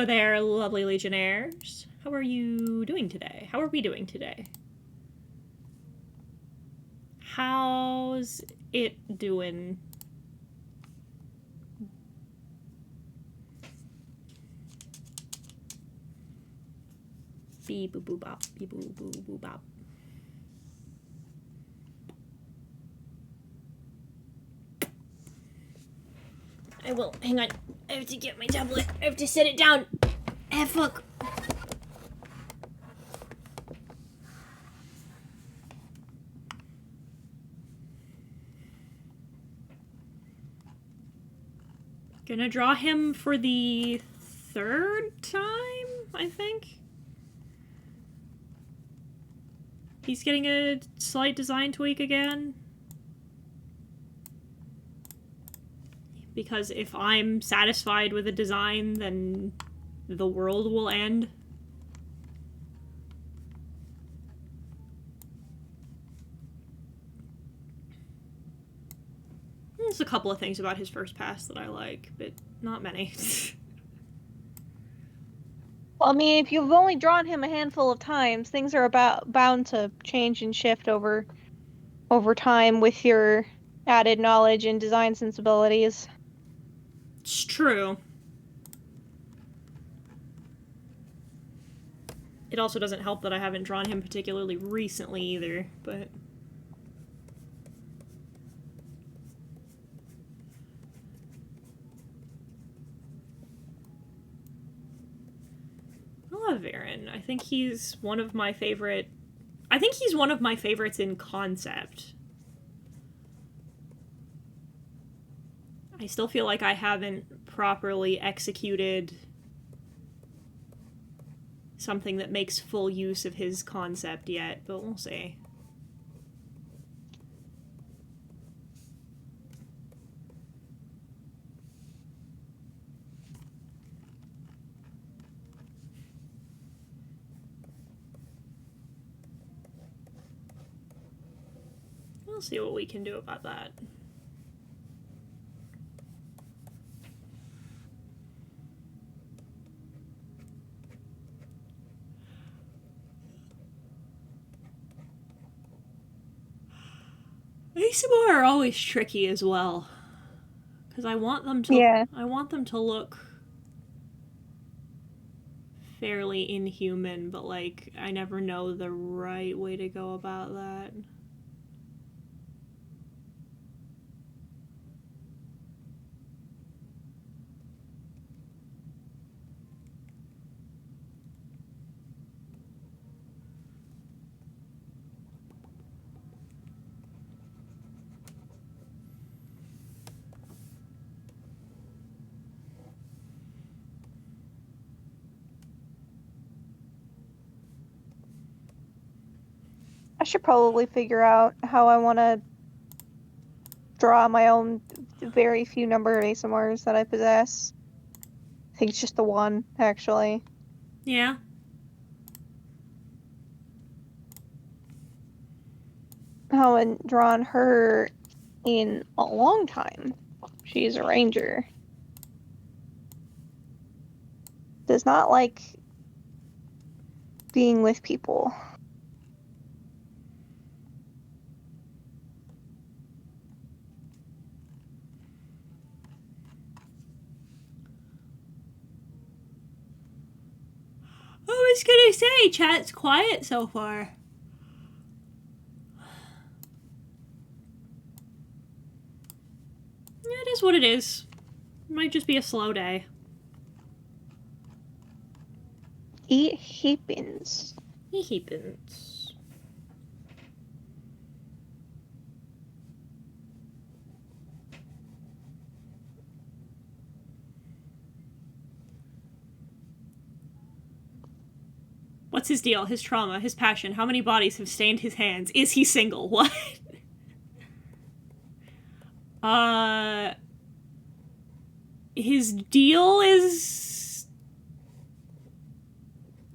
there, lovely Legionnaires. How are you doing today? How are we doing today? How's it doing? Beep boo boo bop, beep boo boo boo bop. I will. Hang on. I have to get my tablet. I have to set it down. Fuck. Gonna draw him for the third time, I think. He's getting a slight design tweak again. Because if I'm satisfied with a design, then the world will end. There's a couple of things about his first pass that I like, but not many. Well, I mean, if you've only drawn him a handful of times, things are bound to change and shift over time with your added knowledge and design sensibilities. It's true. It also doesn't help that I haven't drawn him particularly recently either, but... I love Varen. I think he's one of my favorite... I think he's one of my favorites in concept. I still feel like I haven't properly executed something that makes full use of his concept yet, but we'll see. We'll see what we can do about that. ASMR are always tricky as well, because I want them to look fairly inhuman, but like I never know the right way to go about that. I should probably figure out how I want to draw my own very few number of ASMRs that I possess. I think it's just the one, actually. Yeah. I haven't drawn her in a long time. She's a ranger. Does not like being with people. I was gonna say, chat's quiet so far. Yeah, it is what it is. It might just be a slow day. It happens. It happens. What's his deal? His trauma? His passion? How many bodies have stained his hands? Is he single? What? His deal is...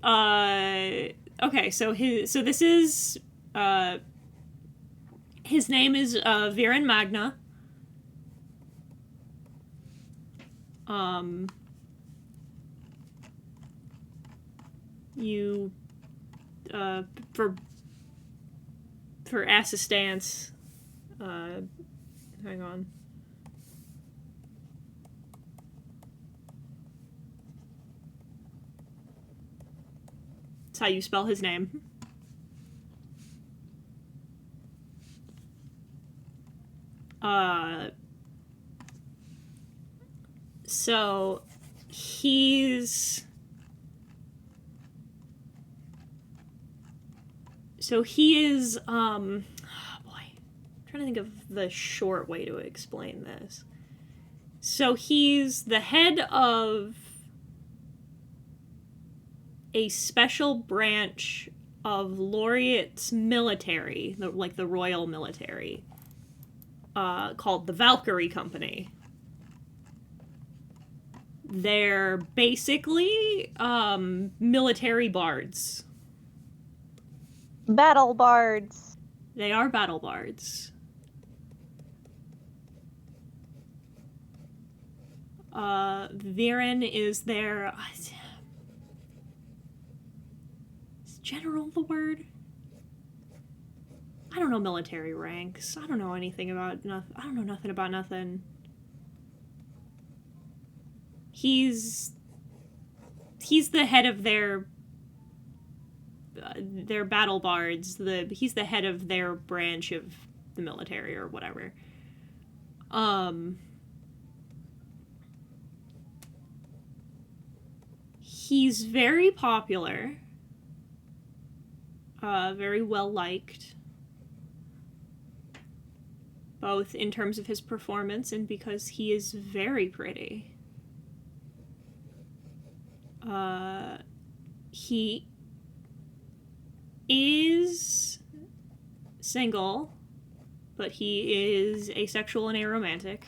Okay, so this is... His name is, Viren Magna. you, for assistance, hang on. That's how you spell his name. So he's he is oh boy, I'm trying to think of the short way to explain this. So he's the head of a special branch of Lauriet's military, like the royal military, called the Valkyrie Company. They're basically military bards. Battle bards. They are battle bards. Viren is their... Is general the word? I don't know military ranks. I don't know anything about nothing. I don't know nothing about nothing. He's the head of their battle bards. He's the head of their branch of the military or whatever. He's very popular. Very well liked. Both in terms of his performance and because he is very pretty. He is single, but he is asexual and aromantic.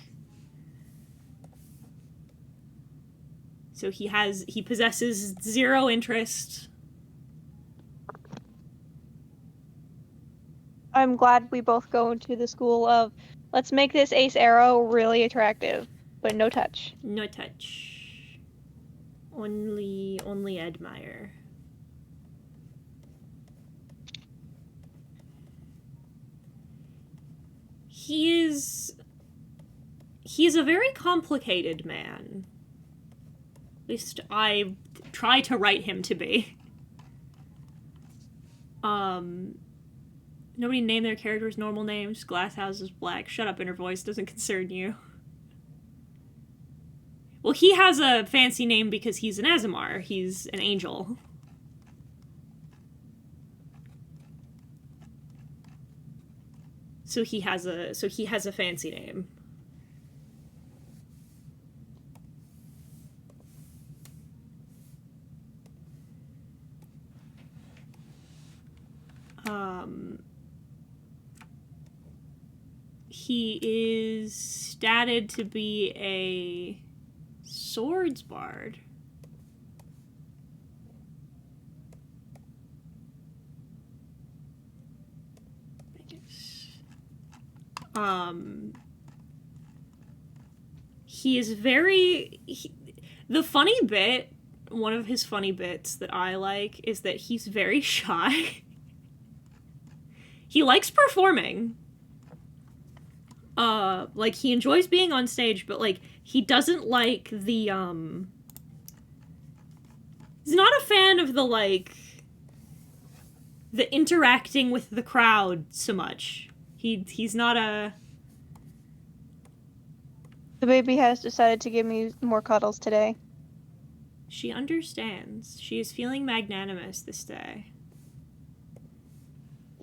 So he possesses zero interest. I'm glad we both go into the school of, let's make this ace arrow really attractive, but no touch. No touch. Only admire. He's a very complicated man. At least I try to write him to be. Nobody named their characters normal names. Glass house is black. Shut up, inner voice. Doesn't concern you. Well, he has a fancy name because he's an Azamar. He's an angel. So he has a fancy name. He is statted to be a swords bard. He is the funny bit, one of his funny bits that I like is that he's very shy. He likes performing. Like, he enjoys being on stage, but, like, he doesn't like the, he's not a fan of the, like, the interacting with the crowd so much. He's not a... The baby has decided to give me more cuddles today. She understands. She is feeling magnanimous this day.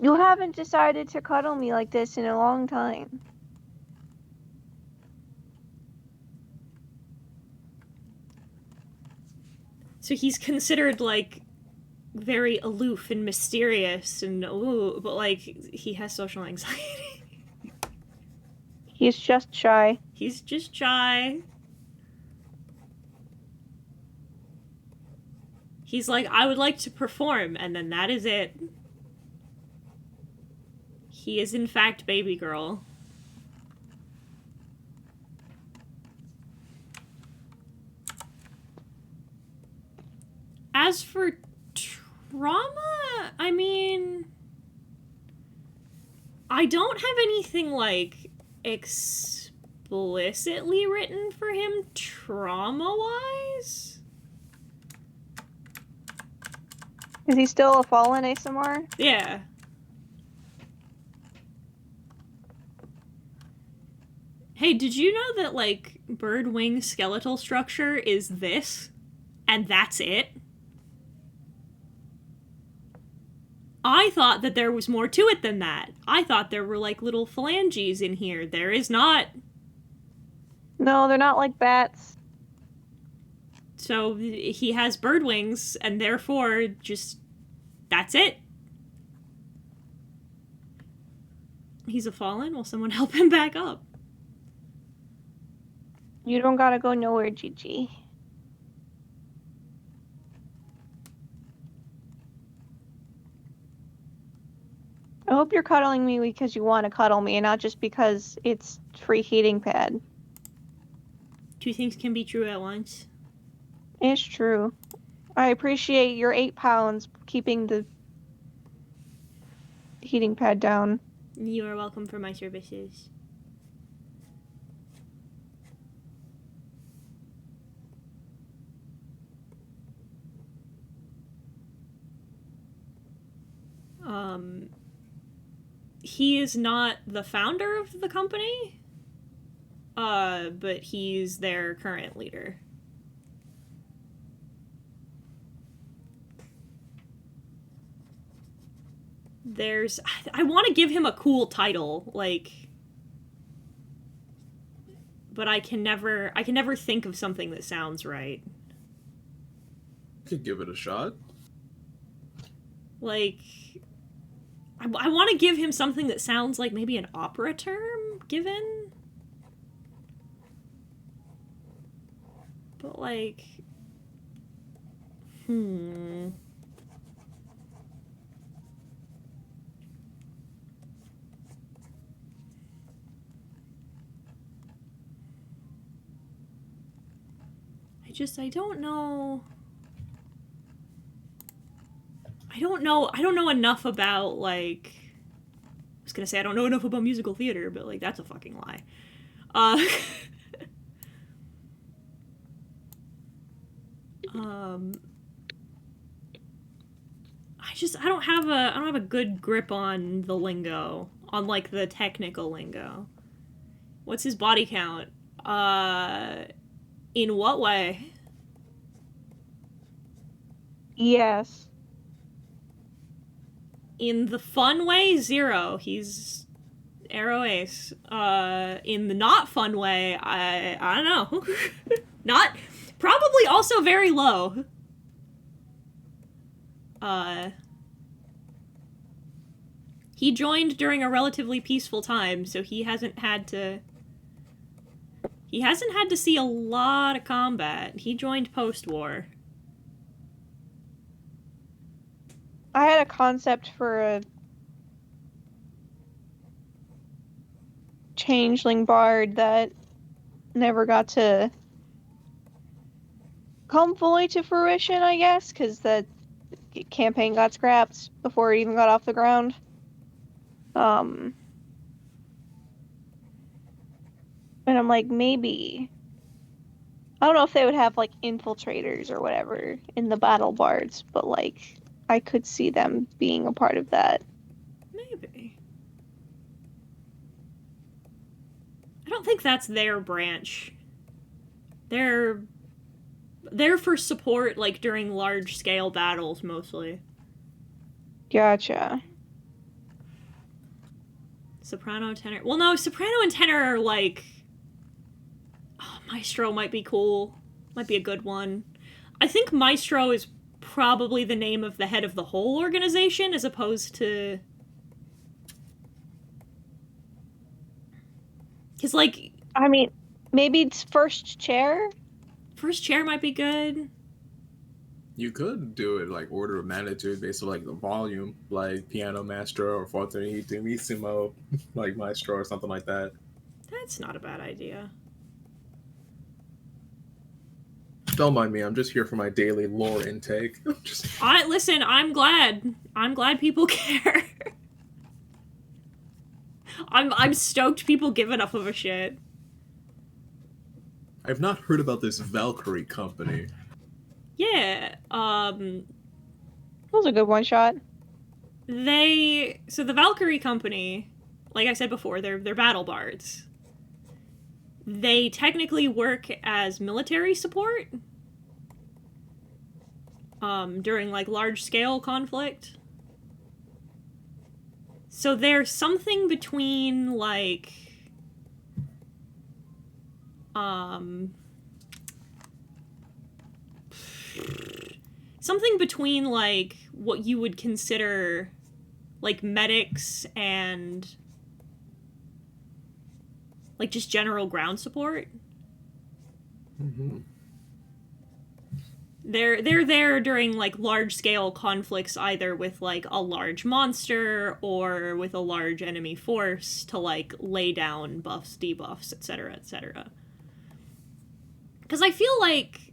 You haven't decided to cuddle me like this in a long time. So he's considered, like, very aloof and mysterious and, ooh, but, like, he has social anxiety. He's just shy. He's just shy. He's like, I would like to perform, and then that is it. He is, in fact, baby girl. As for Trauma, I mean, I don't have anything, like, explicitly written for him trauma-wise. Is he still a fallen ASMR? Yeah. Hey, did you know that, like, bird wing skeletal structure is this? And that's it? I thought that there was more to it than that. I thought there were, like, little phalanges in here. There is not. No, they're not like bats. So he has bird wings, and therefore, just. That's it. He's a fallen? Will someone help him back up? You don't gotta go nowhere, Gigi. I hope you're cuddling me because you want to cuddle me and not just because it's free heating pad. Two things can be true at once. It's true. I appreciate your 8 pounds keeping the heating pad down. You are welcome for my services. He is not the founder of the company, but he's their current leader. I want to give him a cool title, like, but I can never think of something that sounds right. Could give it a shot. Like, I want to give him something that sounds like maybe an opera term, given. But, like, I don't know. I don't know enough about, like, I was gonna say I don't know enough about musical theater, but, like, that's a fucking lie. I don't have a good grip on the lingo, on, like, the technical lingo. What's his body count? In what way? Yes. In the fun way, 0. He's arrow ace. In the not fun way, I don't know. Not probably also very low. He joined during a relatively peaceful time, so he hasn't had to see a lot of combat. He joined post-war. I had a concept for a changeling bard that never got to come fully to fruition, I guess, because the campaign got scrapped before it even got off the ground. And I'm like, maybe. I don't know if they would have, like, infiltrators or whatever in the battle bards, but, like, I could see them being a part of that. Maybe. I don't think that's their branch. They're for support, like, during large-scale battles, mostly. Gotcha. Soprano, tenor... Well, no, soprano and tenor are, like... Oh, maestro might be cool. Might be a good one. I think maestro is probably the name of the head of the whole organization, as opposed to... Because, like... I mean, maybe it's first chair? First chair might be good. You could do it like order of magnitude based on like the volume, like piano maestro or fortissimo, like maestro or something like that. That's not a bad idea. Don't mind me. I'm just here for my daily lore intake. Just Listen, I'm glad. I'm glad people care. I'm stoked people give enough of a shit. I've not heard about this Valkyrie company. Yeah. That was a good one shot. So the Valkyrie company, like I said before, they're battle bards. They technically work as military support during like large scale conflict. So they're something between like something between like what you would consider like medics and like just general ground support. Mm-hmm. They're there during like large scale conflicts, either with like a large monster or with a large enemy force to like lay down buffs, debuffs, etc., etc. Because I feel like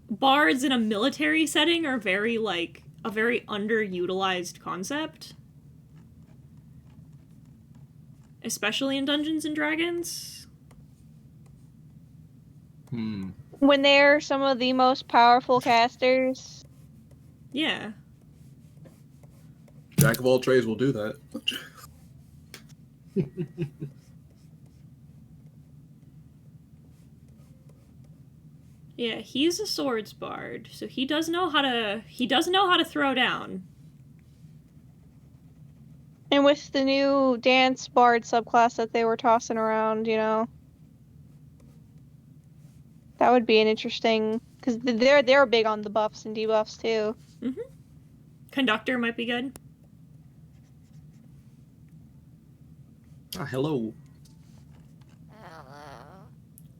bards in a military setting are very like a very underutilized concept, especially in Dungeons and Dragons. When they're some of the most powerful casters. Yeah. Jack of all trades will do that. Yeah, he's a swords bard, so he does know how to throw down. And with the new dance bard subclass that they were tossing around, you know, that would be an interesting, because they're big on the buffs and debuffs too. Mm-hmm. Conductor might be good. Ah, hello. Hello.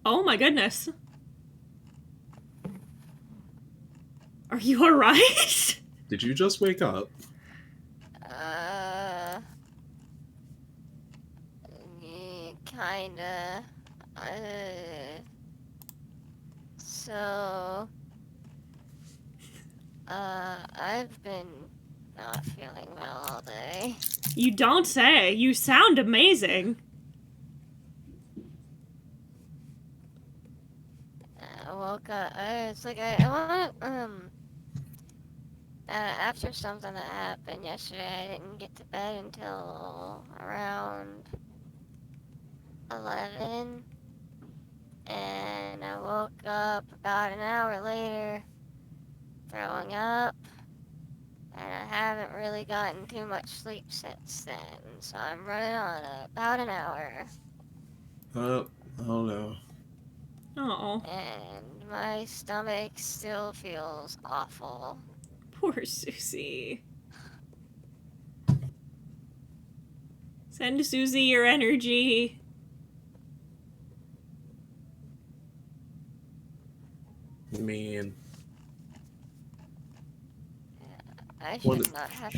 Oh my goodness. Are you alright? Did you just wake up? Kinda. So, I've been not feeling well all day. You don't say. You sound amazing. I woke up, it's like I want, after something that happened yesterday, I didn't get to bed until around 11, and I woke up about an hour later, throwing up, and I haven't really gotten too much sleep since then, so I'm running on about an hour. Oh no. Oh, And my stomach still feels awful. poor Susie. Send Susie your energy. I mean, I should not have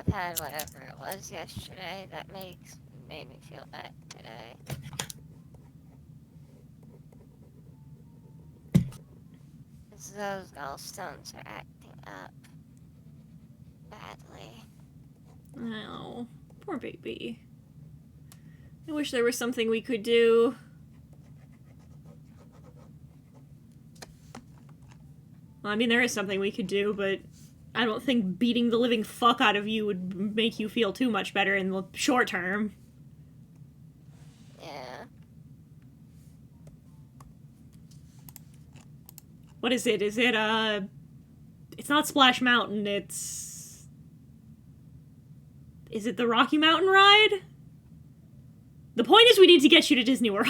had whatever it was yesterday that made me feel bad today. Those gallstones are acting up badly. Oh, poor baby. I wish there was something we could do. Well, I mean, there is something we could do, but I don't think beating the living fuck out of you would make you feel too much better in the short term. Yeah. What is it? Is it, it's not Splash Mountain, Is it the Rocky Mountain ride? The point is we need to get you to Disney World.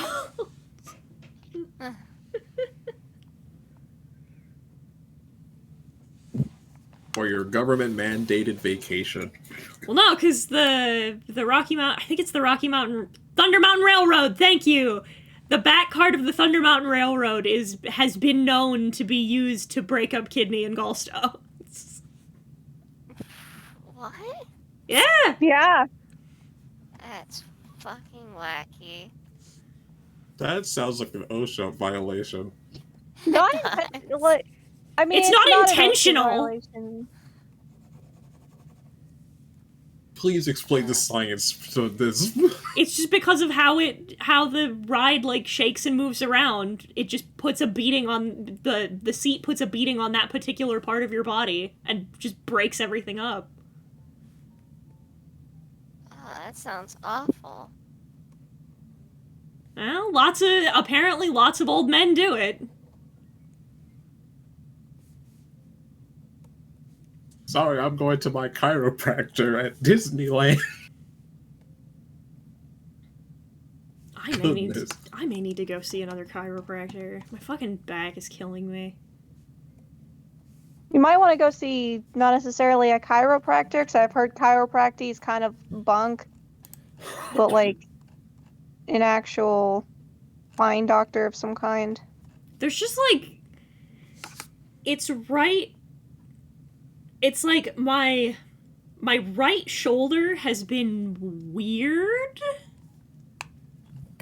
or your government mandated vacation. Well, no, because the Rocky Mountain, I think it's the Thunder Mountain Railroad, thank you! The back card of the Thunder Mountain Railroad has been known to be used to break up kidney and gallstones. What? Yeah! Yeah. That's fucking wacky. That sounds like an OSHA violation. Not It does. like, I mean, It's not an OSHA intentional. violation. Please explain the science to this. It's just because of how the ride like shakes and moves around. It just puts a beating on the seat puts a beating on that particular part of your body and just breaks everything up. Oh, that sounds awful. Well, apparently lots of old men do it. Sorry, I'm going to my chiropractor at Disneyland. I may need to go see another chiropractor. My fucking back is killing me. You might want to go see not necessarily a chiropractor, because I've heard chiropractic is kind of bunk, but like an actual spine doctor of some kind. There's just like it's like my right shoulder has been weird.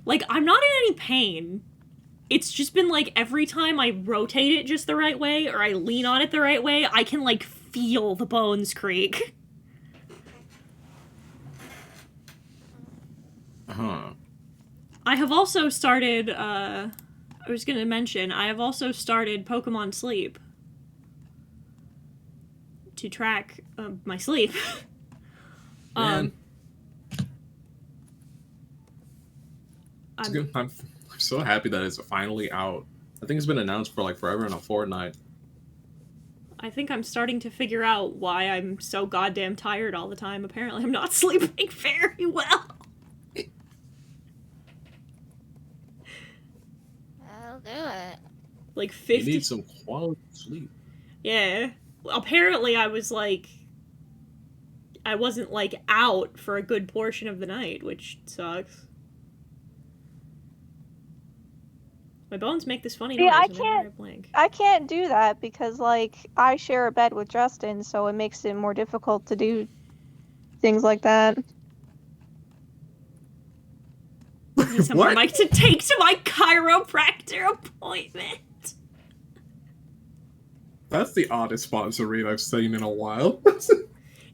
Like, I'm not in any pain. It's just been like every time I rotate it just the right way or I lean on it the right way, I can like feel the bones creak. Huh. I have also started, I was gonna mention, I have also started Pokemon Sleep. To track my sleep. Man. I'm I'm so happy that it's finally out. I think it's been announced for like forever and a fortnight. I think I'm starting to figure out why I'm so goddamn tired all the time. Apparently I'm not sleeping very well. I'll do it. Like You 50... need some quality sleep. Yeah. Apparently I wasn't like out for a good portion of the night, which sucks. My bones make this funny noise whenever I blink. I can't do that because like I share a bed with Justin, so it makes it more difficult to do things like that. I need some more mic to take to my chiropractor appointment. That's the oddest sponsor read I've seen in a while.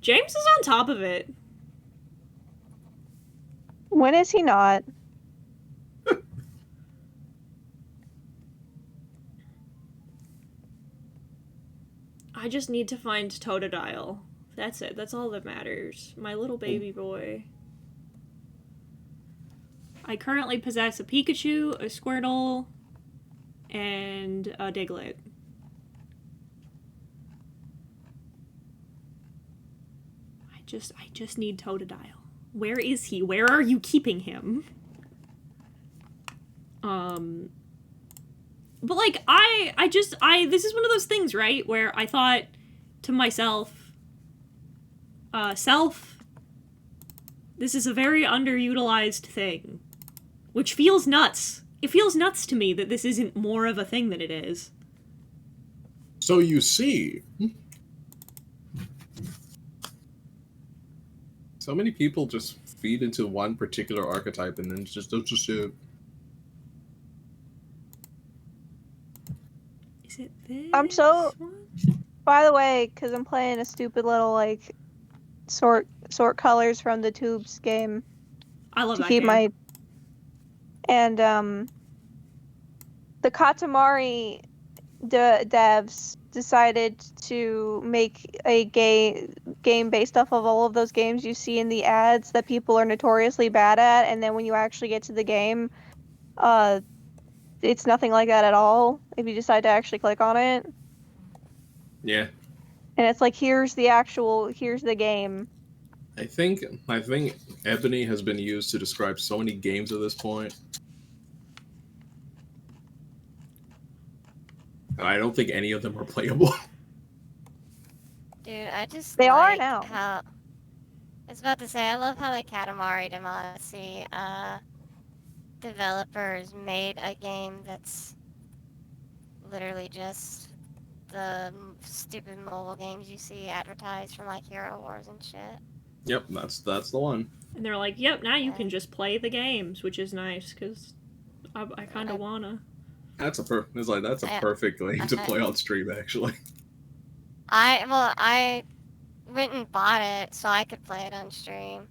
James is on top of it. When is he not? I just need to find Totodile. That's it. That's all that matters. My little baby boy. I currently possess a Pikachu, a Squirtle, and a Diglett. I just need Totodile. Where is he? Where are you keeping him? But like this is one of those things, right, where I thought to myself, this is a very underutilized thing, which feels nuts. It feels nuts to me that this isn't more of a thing than it is. So you see, so many people just feed into one particular archetype and then just it. Is it this one? By the way, because I'm playing a stupid little like sort colors from the tubes game. I love to that keep game. And the Katamari devs decided to make a game based off of all of those games you see in the ads that people are notoriously bad at, and then when you actually get to the game, it's nothing like that at all if you decide to actually click on it. Yeah. And it's like, here's the game. I think Ebony has been used to describe so many games at this point. And I don't think any of them are playable. Dude, I just They are like now. how... I was about to say, I love how the Katamari Damacy developers made a game that's literally just the stupid mobile games you see advertised from like Hero Wars and shit. Yep, that's the one. And they're like, yep, now you can just play the games, which is nice, because I kind of wanna. That's a perfect game to play on stream, actually. I went and bought it so I could play it on stream.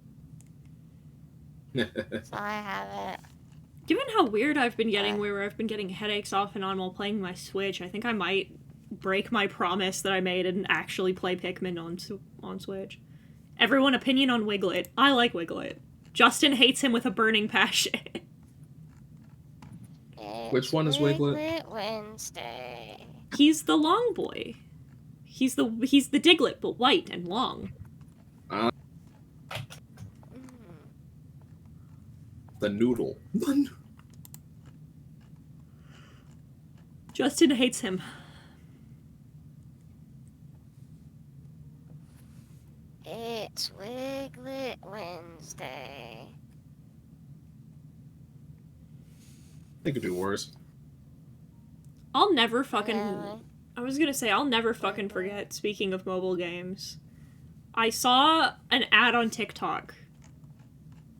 So I have it. Given how weird I've been getting, where I've been getting headaches off and on while playing my Switch, I think I might break my promise that I made and actually play Pikmin on Switch. Everyone opinion on Wiglet. I like Wiglet. Justin hates him with a burning passion. Which one is Wiglet? Wiglet Wednesday. He's the long boy. He's the Diglett, but white and long. The noodle. Justin hates him. It's Wiglet Wednesday. They could do worse. I'll never fucking... Really? I was gonna say, I'll never fucking forget, speaking of mobile games. I saw an ad on TikTok.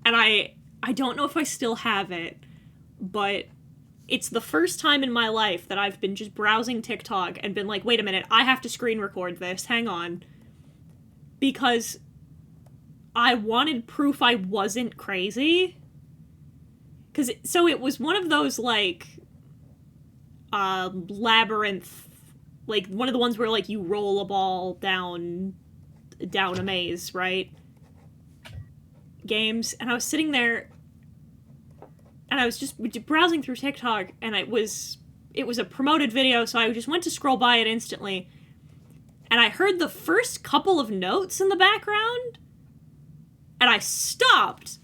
And I don't know if I still have it, but it's the first time in my life that I've been just browsing TikTok and been like, wait a minute, I have to screen record this, hang on. Because I wanted proof I wasn't crazy. So it was one of those, like, labyrinth, like, one of the ones where, like, you roll a ball down a maze, right? Games. And I was sitting there, and I was just browsing through TikTok, and it was a promoted video, so I just went to scroll by it instantly. And I heard the first couple of notes in the background, and I stopped,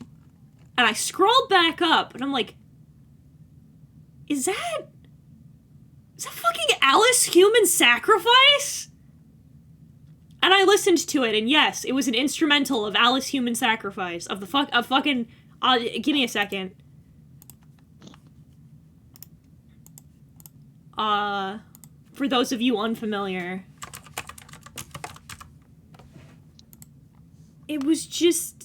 and I scrolled back up, and I'm like, is that fucking Alice Human Sacrifice? And I listened to it, and yes, it was an instrumental of Alice Human Sacrifice, of fucking, give me a second. For those of you unfamiliar, it was just...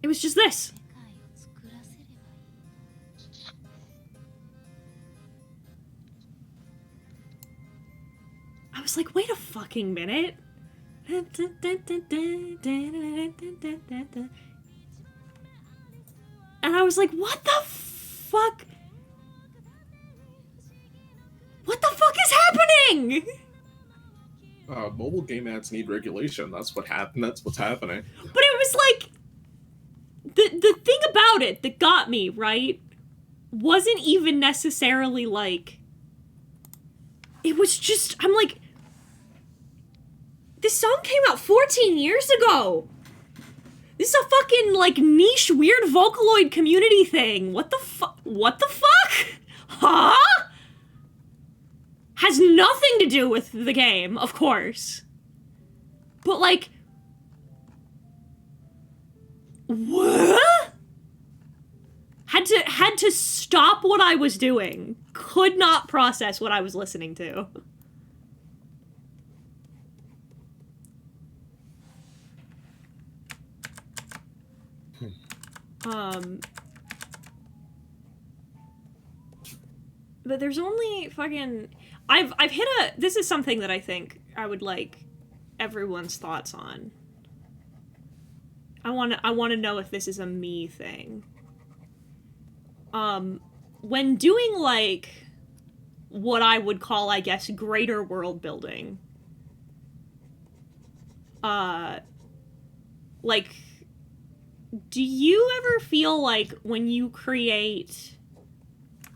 It was just this. I was like, wait a fucking minute. And I was like, what the fuck? What the fuck is happening? Mobile game ads need regulation. That's what happened. That's what's happening. But it was like, the thing about it that got me, right, wasn't even necessarily like, it was just, I'm like, this song came out 14 years ago. This is a fucking, like, niche, weird Vocaloid community thing. What the fuck? What the fuck? Huh? Has nothing to do with the game, of course. But, like... What? Had to stop what I was doing. Could not process what I was listening to. But there's only fucking... I've hit a... This is something that I think I would like everyone's thoughts on. I want to know if this is a me thing. When doing, like, what I would call, I guess, greater world building, like, do you ever feel like when you create,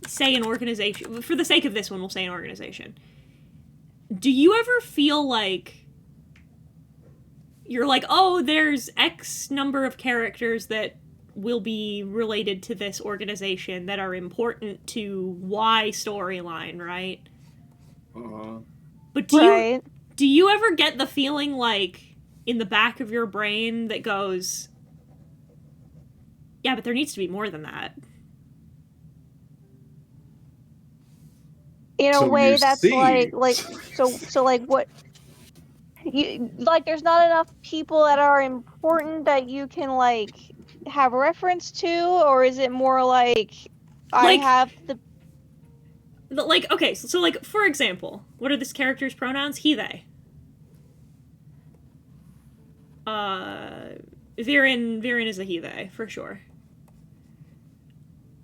say, an organization, for the sake of this one, we'll say an organization, do you ever feel like you're like, oh, there's X number of characters that will be related to this organization that are important to Y storyline, right? But do you ever get the feeling like in the back of your brain that goes, yeah, but there needs to be more than that? In a way that's like so like what there's not enough people that are important that you can like have reference to, or is it more like I Like- have the Like, okay, so like, for example, what are this character's pronouns? He, they. Viren is a he, they, for sure.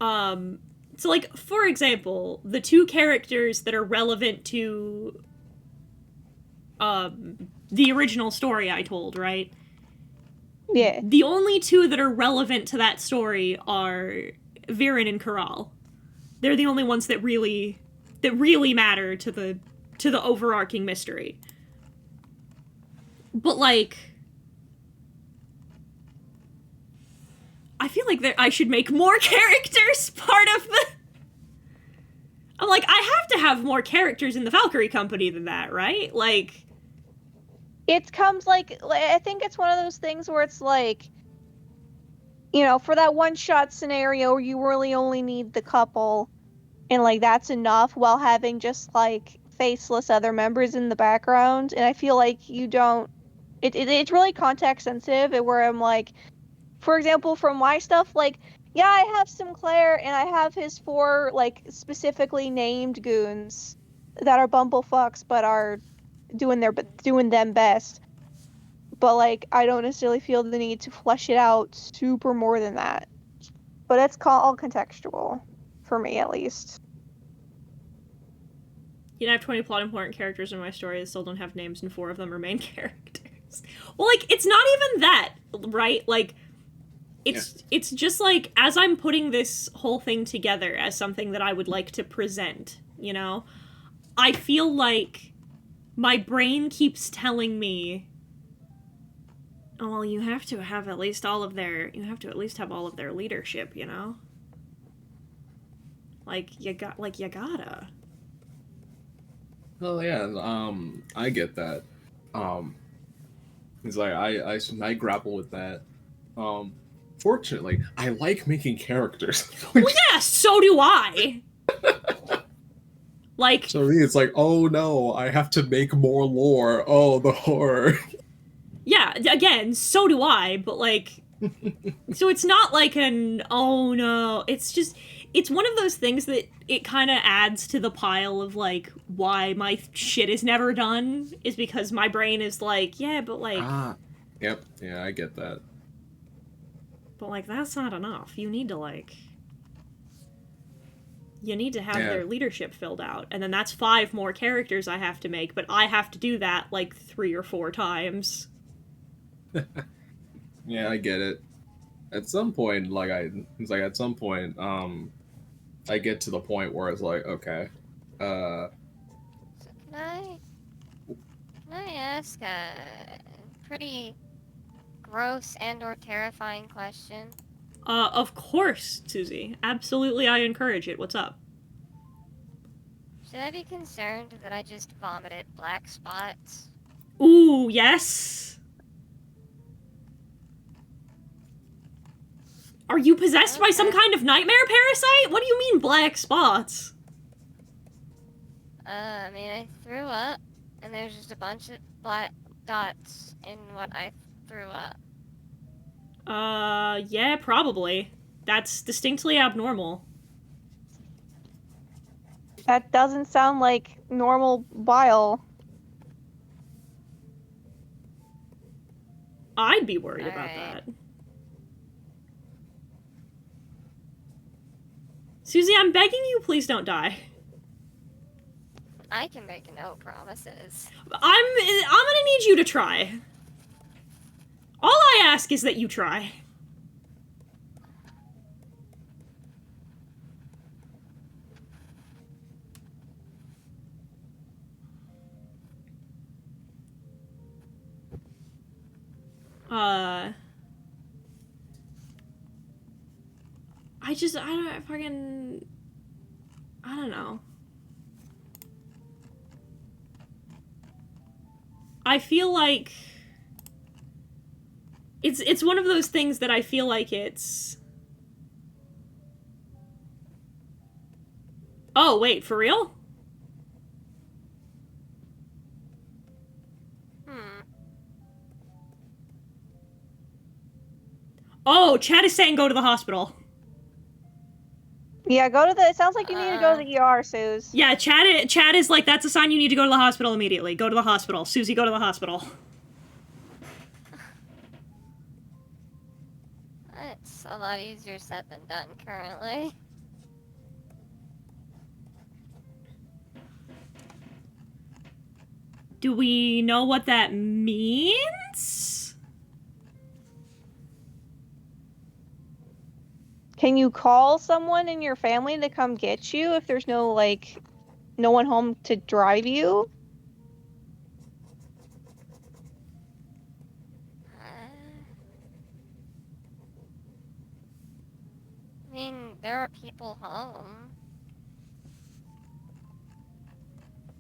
So like, for example, the two characters that are relevant to, the original story I told, right? yeah. The only two that are relevant to that story are Viren and Corral. They're the only ones that really matter to the overarching mystery. But like, I feel like I should make more characters part of the. I'm like, I have to have more characters in the Valkyrie company than that, right? Like, It comes like I think it's one of those things where it's like, for that one shot scenario where you really only need the couple and like that's enough while having just like faceless other members in the background. And I feel like you don't it's really context sensitive, where I'm like, for example, from my stuff, like, yeah, I have Sinclair and I have his 4 like specifically named goons that are bumblefucks but are doing them best. But like I don't necessarily feel the need to flesh it out super more than that. But it's all contextual for me, at least. you know, I have 20 plot important characters in my story that still don't have names, and 4 of them are main characters. Well, like, it's not even that, right? Like, it's just like, as I'm putting this whole thing together as something that I would like to present, I feel like my brain keeps telling me, oh, well, you have to at least have all of their leadership, Like, you gotta. Oh yeah, I get that. It's like I grapple with that. Fortunately, I like making characters. Well, yeah, so do I. Like, So me, it's like, oh no, I have to make more lore. Oh, the horror. yeah, again, so do I, but like, so it's not like oh no, it's just, it's one of those things that it kind of adds to the pile of like, why my shit is never done, is because my brain is like, yeah, but like, Yep, yeah, I get that. but like, that's not enough. You need to like, have Yeah. their leadership filled out, and then that's 5 more characters I have to make, but I have to do that like 3 or 4 times. Yeah, I get it. At some point, I get to the point where it's like, okay, So can I ask a pretty gross and or terrifying question? Of course, Susie. Absolutely, I encourage it. What's up? Should I be concerned that I just vomited black spots? Ooh, yes. Are you possessed by some Okay. kind of nightmare parasite? What do you mean black spots? I mean, I threw up, and there's just a bunch of black dots in what I threw up. Yeah, probably. That's distinctly abnormal. That doesn't sound like normal bile. I'd be worried about Alright. that. Susie, I'm begging you, please don't die. I can make no promises. I'm gonna need you to try. All I ask is that you try. I don't know. I feel like it's one of those things that I feel like it's. Oh, wait, for real? Oh, Chad is saying go to the hospital. Yeah, go to the. It sounds like you need to go to the ER, Suze. Yeah, Chad is like, that's a sign you need to go to the hospital immediately. Go to the hospital. Susie, go to the hospital. It's a lot easier said than done currently. Do we know what that means? Can you call someone in your family to come get you if there's no, like, no one home to drive you? I mean, there are people home.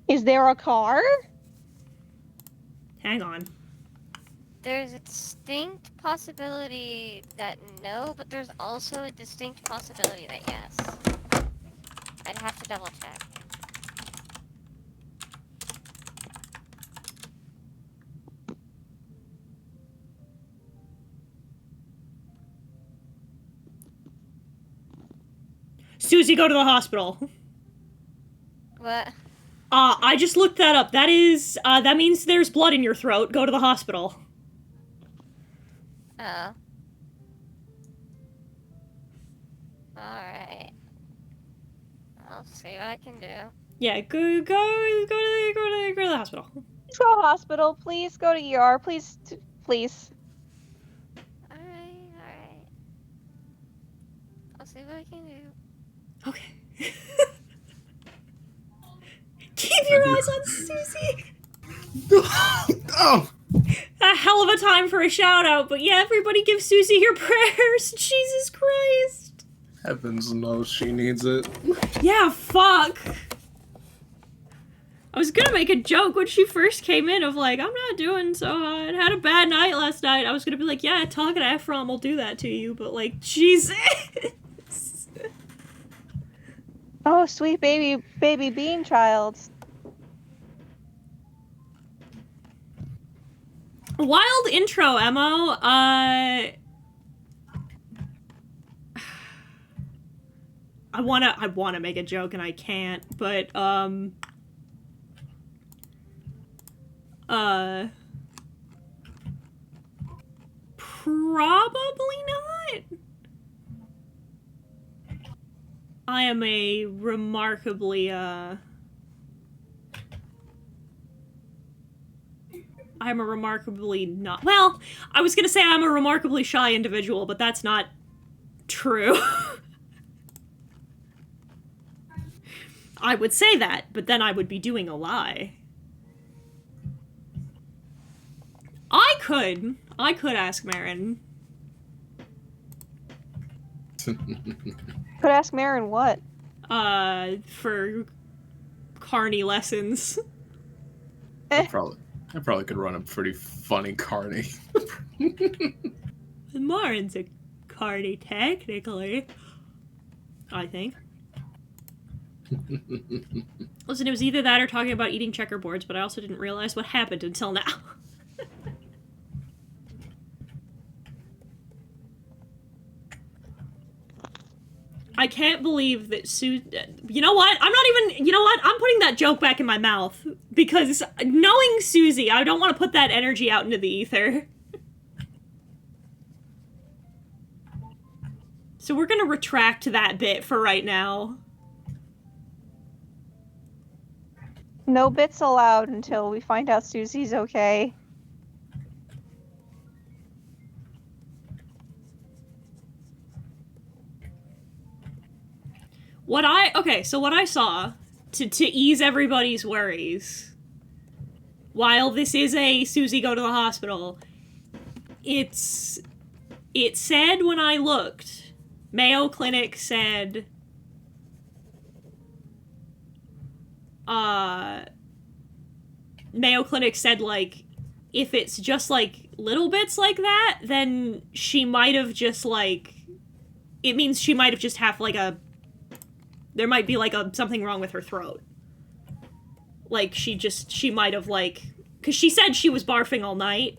Is there a car? Hang on. There's a distinct possibility that no, but there's also a distinct possibility that yes. I'd have to double check. Susie, go to the hospital. What? I just looked that up. That is, that means there's blood in your throat. Go to the hospital. Oh. Alright. I'll see what I can do. Yeah, go to the hospital. Please go to the hospital. Please go to ER. Please. Alright. I'll see what I can do. Okay. Keep your eyes on Susie. Oh! A hell of a time for a shout out, but yeah, everybody give Susie your prayers. Jesus Christ. Heavens knows she needs it. Yeah, fuck. I was gonna make a joke when she first came in of like, I'm not doing so hot. Had a bad night last night. I was gonna be like, yeah, talking to Ephraim will do that to you, but like, Jesus. Oh, sweet baby bean child. Wild intro, Emo. I wanna make a joke and I can't, but probably not. I am a remarkably not, well, I was gonna say I'm a remarkably shy individual, but that's not true. I would say that, but then I would be doing a lie. I could ask Marin. Could ask Marin what? For carny lessons. I probably could run a pretty funny carny. Marin's a carny, technically. I think. Listen, it was either that or talking about eating checkerboards, but I also didn't realize what happened until now. I can't believe that you know what? You know what? I'm putting that joke back in my mouth. Because knowing Susie, I don't want to put that energy out into the ether. So we're gonna retract that bit for right now. No bits allowed until we find out Susie's okay. What I saw, to ease everybody's worries, while this is a Susie go to the hospital, it said when I looked, Mayo Clinic said, like, if it's just, like, little bits like that, then she might have just, like, it means she might have just there might be, like, something wrong with her throat. Like, she might have, like, because she said she was barfing all night.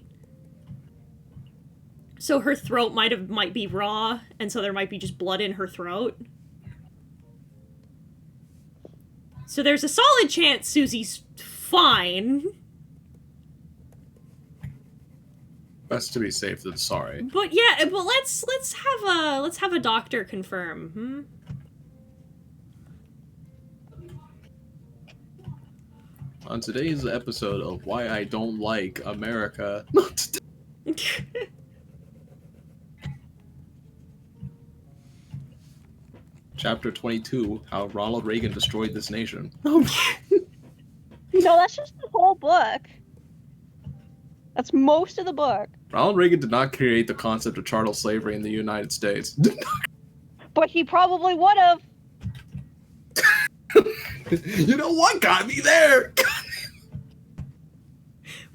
So her throat might be raw, and so there might be just blood in her throat. So there's a solid chance Susie's fine. Best to be safe than sorry. But yeah, but let's have a doctor confirm. On today's episode of Why I Don't Like America. Chapter 22, How Ronald Reagan Destroyed This Nation. No, that's just the whole book. That's most of the book. Ronald Reagan did not create the concept of chattel slavery in the United States. But he probably would have. You know what got me there?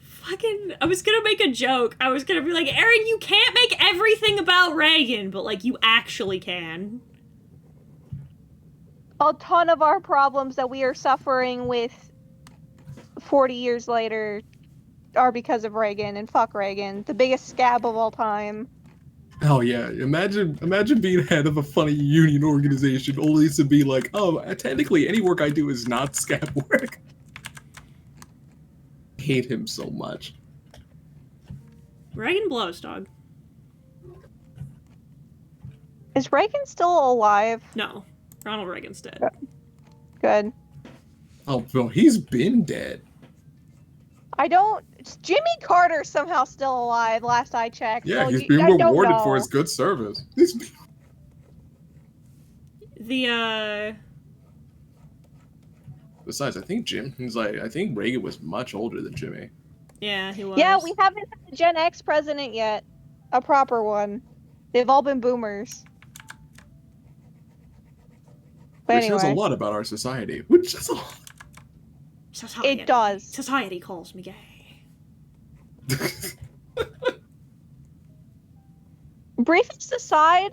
Fucking, I was gonna make a joke. I was gonna be like, Aaron, you can't make everything about Reagan, but like, you actually can. A ton of our problems that we are suffering with 40 years later are because of Reagan, and fuck Reagan, the biggest scab of all time. Oh yeah, imagine being head of a funny union organization only to be like, oh, technically any work I do is not scab work. I hate him so much. Reagan blows, dog. Is Reagan still alive? No, Ronald Reagan's dead. Good. Oh, bro, he's been dead. Jimmy Carter's somehow still alive, last I checked. Yeah, so he's been I don't rewarded know. for his good service. Besides, I think I think Reagan was much older than Jimmy. Yeah, he was. Yeah, we haven't had a Gen X president yet. A proper one. They've all been boomers. But Which anyway. says a lot about our society. Which is a lot. Society. It does. Society calls me gay. Briefest aside,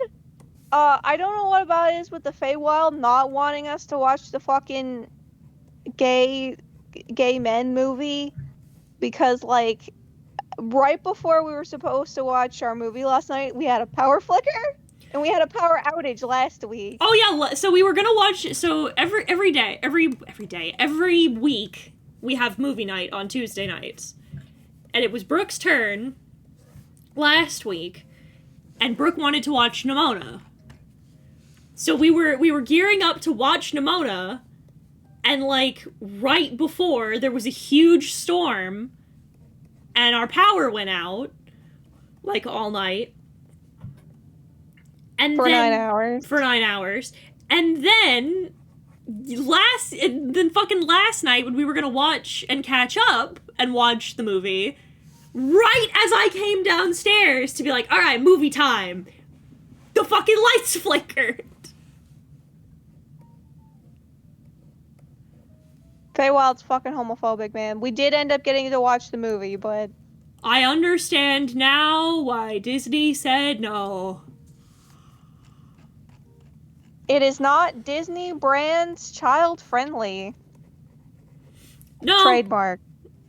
I don't know what about it is with the Feywild not wanting us to watch the fucking gay men movie, because like right before we were supposed to watch our movie last night, we had a power flicker and we had a power outage last week. Oh yeah, so we were gonna watch. So every week we have movie night on Tuesday nights, and it was Brooke's turn last week, and Brooke wanted to watch Nimona. So we were gearing up to watch Nimona, and like right before there was a huge storm, and our power went out, like all night. And For then, 9 hours. For 9 hours. And then fucking last night when we were gonna watch and catch up and watch the movie, right as I came downstairs to be like, alright, movie time, the fucking lights flickered. Feywild's fucking homophobic, man. We did end up getting to watch the movie, but I understand now why Disney said no. it is not Disney brand's child friendly. No. Trademark.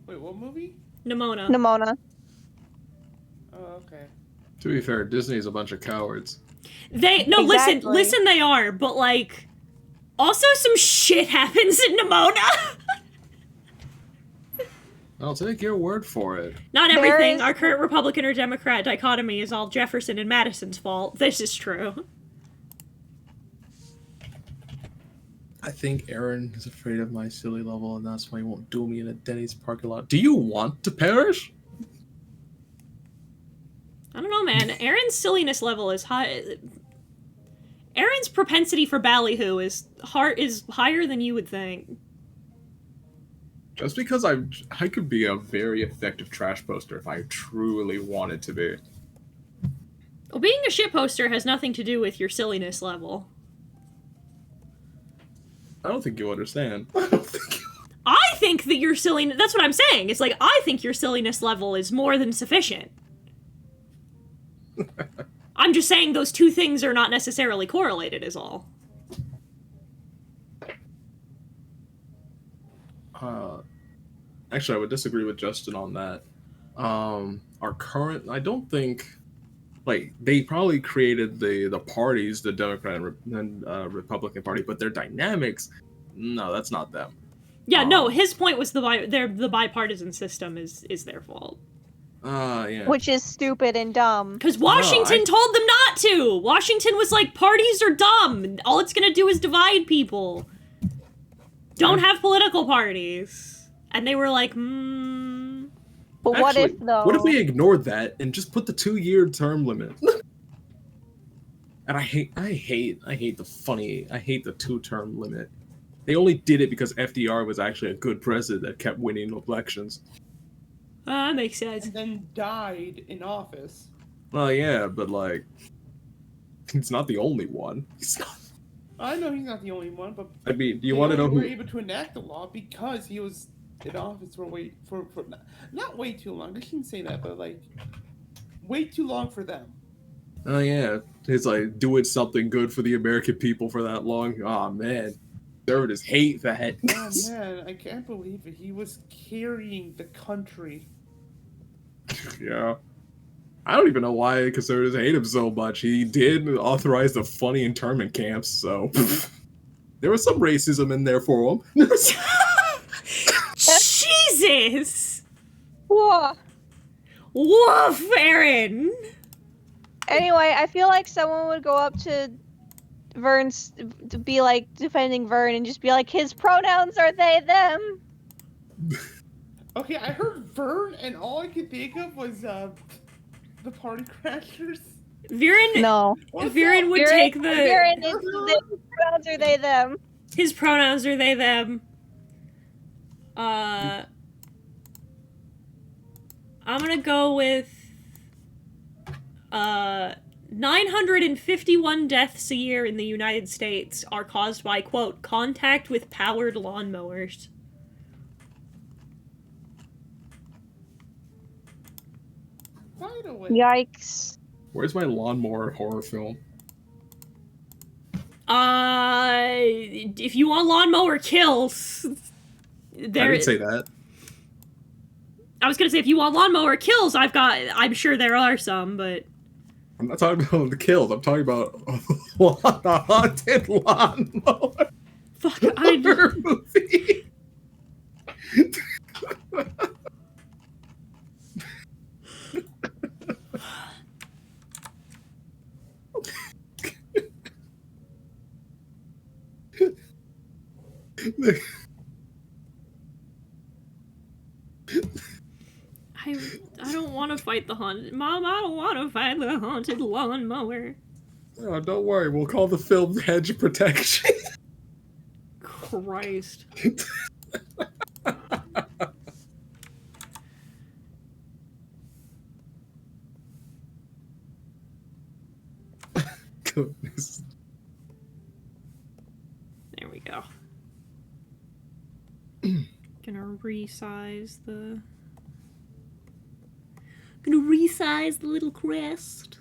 Wait, what movie? Nimona. Nimona. Oh, okay. To be fair, Disney's a bunch of cowards. Exactly. Listen, they are, but like, also some shit happens in Nimona. I'll take your word for it. Not everything. Our current Republican or Democrat dichotomy is all Jefferson and Madison's fault. This is true. I think Aaron is afraid of my silly level, and that's why he won't duel me in a Denny's parking lot. Do you want to perish? I don't know, man. Aaron's silliness level is high. Aaron's propensity for ballyhoo is higher than you would think. Just because I could be a very effective trash poster if I truly wanted to be. Well, being a shit poster has nothing to do with your silliness level. I don't think you understand. I think that your silliness... That's what I'm saying. It's like, I think your silliness level is more than sufficient. I'm just saying those two things are not necessarily correlated, is all. Actually, I would disagree with Justin on that. Our current... I don't think... like they probably created the parties, the Democrat and Republican Party, but their dynamics, no, that's not them. Yeah, no, his point was the bipartisan system is their fault. Yeah. Which is stupid and dumb. Because Washington told them not to! Washington was like, parties are dumb! All it's gonna do is divide people. Don't have political parties. And they were like, But Actually, what if, though? What if we ignored that and just put the 2-year term limit? And I hate the 2-term limit. They only did it because FDR was actually a good president that kept winning elections. that makes sense. And then died in office. Well, yeah, but like, he's not the only one. He's not. I know he's not the only one, but I mean, do you want to know who? Were able to enact the law because he was in office for not way too long. I shouldn't say that, but like way too long for them. Oh yeah, it's like doing something good for the American people for that long. Oh man, conservatives hate that. Oh man, I can't believe it. He was carrying the country. Yeah. I don't even know why conservatives hate him so much. He did authorize the funny internment camps, so there was some racism in there for him. Jesus! Whoa. Woof, Aaron! Anyway, I feel like someone would go up to Vern's to be like defending Vern and just be like, his pronouns are they, them. Okay, I heard Vern, and all I could think of was the party crashers. Viren, No. Viren would Viren- take the... Viren is, his pronouns are they, them. His pronouns are they, them. I'm gonna go with 951 deaths a year in the United States are caused by, quote, contact with powered lawnmowers. By the way, Yikes. Where's my lawnmower horror film? If you want lawnmower kills, I didn't say that. I was gonna say, if you want lawnmower kills, I'm sure there are some, but... I'm not talking about the kills. I'm talking about the haunted lawnmower. Fuck, Horror movie. I don't want to fight the haunted... Mom, I don't want to fight the haunted lawnmower. Oh, don't worry. We'll call the film Hedge Protection. Christ. Goodness. There we go. Gonna resize the little crest.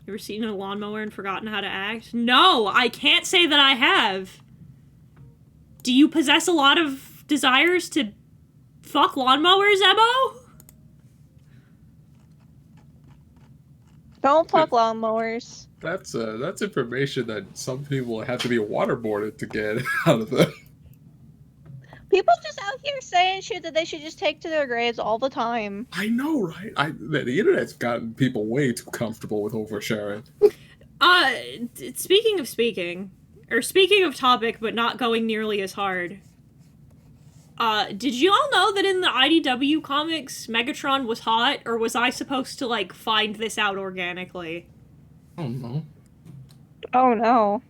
You ever seen a lawnmower and forgotten how to act? No, I can't say that I have. Do you possess a lot of desires to fuck lawnmowers, Ebo? Don't fuck lawnmowers. That's information that some people have to be waterboarded to get out of them. People just out here saying shit that they should just take to their graves all the time. I know, right? The internet's gotten people way too comfortable with oversharing. Speaking of topic, but not going nearly as hard. Did you all know that in the IDW comics, Megatron was hot, or was I supposed to, like, find this out organically? Oh no. Oh no.